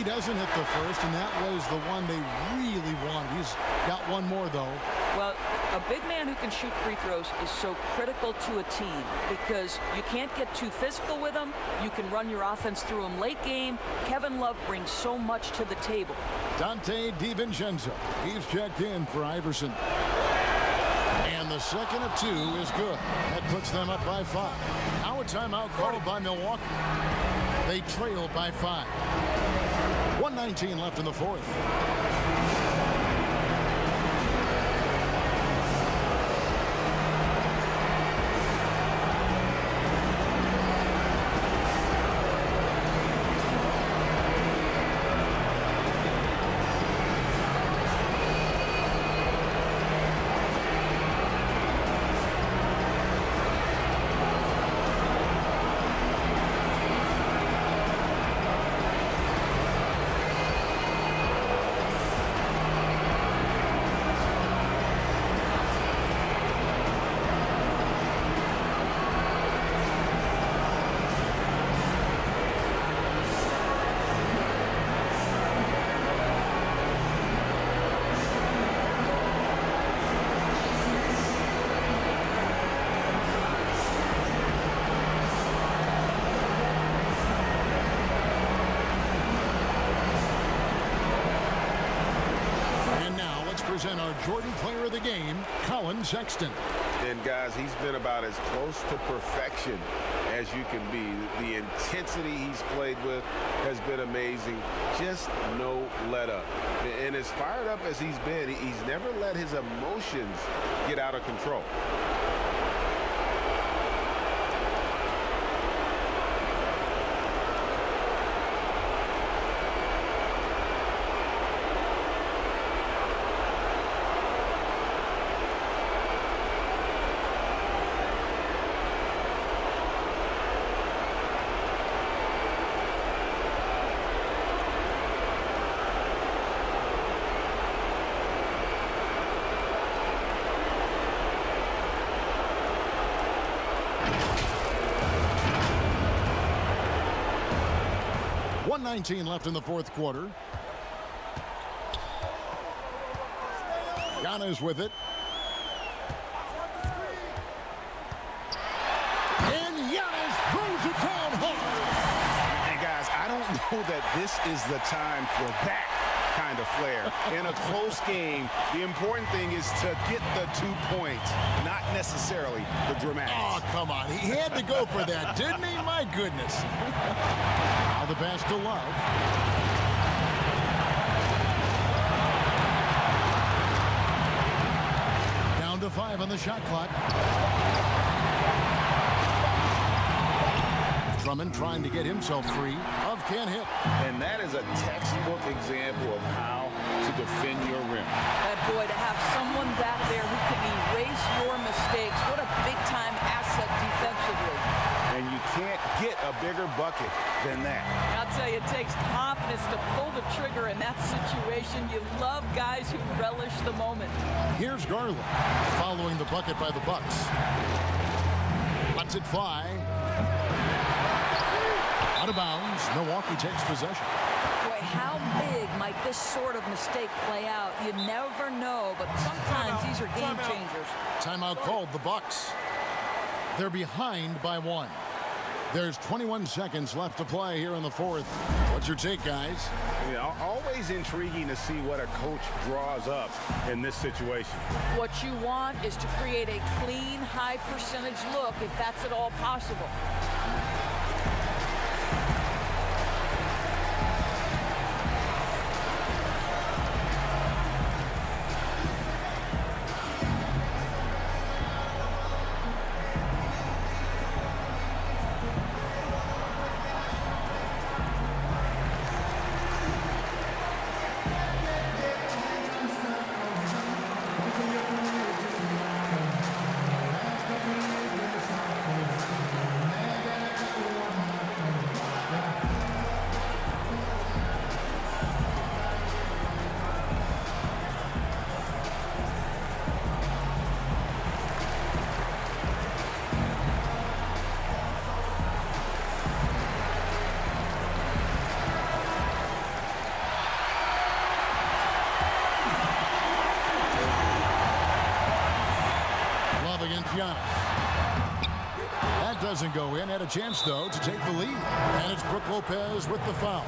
Doesn't hit the first, and that was the one they really wanted. He's got one more, though. Well, a big man who can shoot free throws is so critical to a team because you can't get too physical with him. You can run your offense through him late game. Kevin Love brings so much to the table. Dante DiVincenzo. He's checked in for Iverson. And the second of 2 is good. That puts them up by 5. Now a timeout called by Milwaukee. They trail by 5. 1:19 left in the fourth. present our Jordan Player of the Game, Colin Sexton. And guys, he's been about as close to perfection as you can be. The intensity he's played with has been amazing. Just no let up. And as fired up as he's been, he's never let his emotions get out of control. .19 left in the fourth quarter. Giannis with it. And Giannis throws it down hard. And guys, I don't know that this is the time for that kind of flair. In a close game, the important thing is to get the 2 points, not necessarily the dramatics. Oh, come on. He had to go for that, didn't he? My goodness. Now the pass to Love. Down to 5 on the shot clock. Drummond trying to get himself free. Love can't hit. And that is a textbook example of how to defend your rim. Boy, to have someone back there who can erase your mistakes, what a big-time asset defensively. And you can't get a bigger bucket than that. I'll tell you, it takes confidence to pull the trigger in that situation. You love guys who relish the moment. Here's Garland following the bucket by the Bucks. Lets it fly. Out of bounds. Milwaukee takes possession. Boy, how big might this sort of mistake play out? You never know, but sometimes these are game changers. Timeout called, the Bucks. They're behind by 1. There's 21 seconds left to play here in the fourth. What's your take, guys? Yeah, always intriguing to see what a coach draws up in this situation. What you want is to create a clean, high percentage look, if that's at all possible. That doesn't go in. Had a chance, though, to take the lead. And it's Brook Lopez with the foul.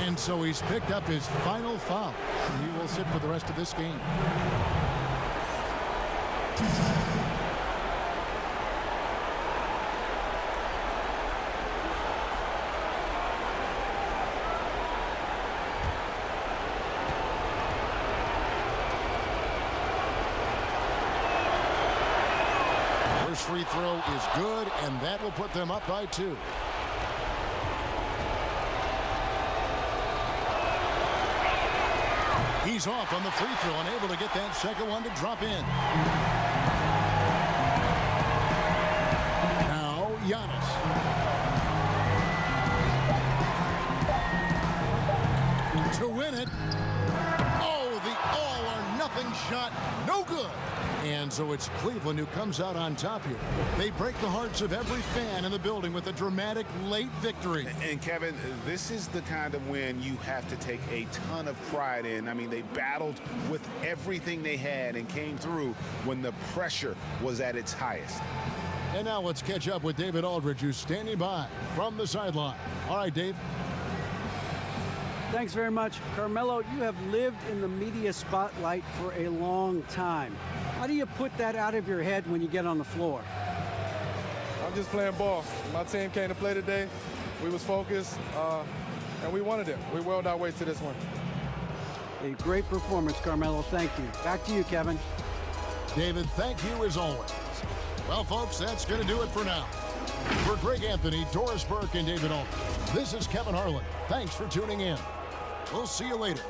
And so he's picked up his final foul. He will sit for the rest of this game. Free throw is good, and that will put them up by 2. He's off on the free throw, unable to get that second one to drop in. Now Giannis. To win it. Oh, the all-or-nothing shot. No good. And so it's Cleveland who comes out on top here. They break the hearts of every fan in the building with a dramatic late victory. And Kevin, this is the kind of win you have to take a ton of pride in. I mean, they battled with everything they had and came through when the pressure was at its highest. And now let's catch up with David Aldridge, who's standing by from the sideline. All right, Dave. Thanks very much. Carmelo, you have lived in the media spotlight for a long time. How do you put that out of your head when you get on the floor? I'm just playing ball. My team came to play today. We was focused, and we wanted it. We willed our way to this one. A great performance, Carmelo. Thank you. Back to you, Kevin. David, thank you as always. Well, folks, that's going to do it for now. For Greg Anthony, Doris Burke, and David Aldridge, this is Kevin Harlan. Thanks for tuning in. We'll see you later.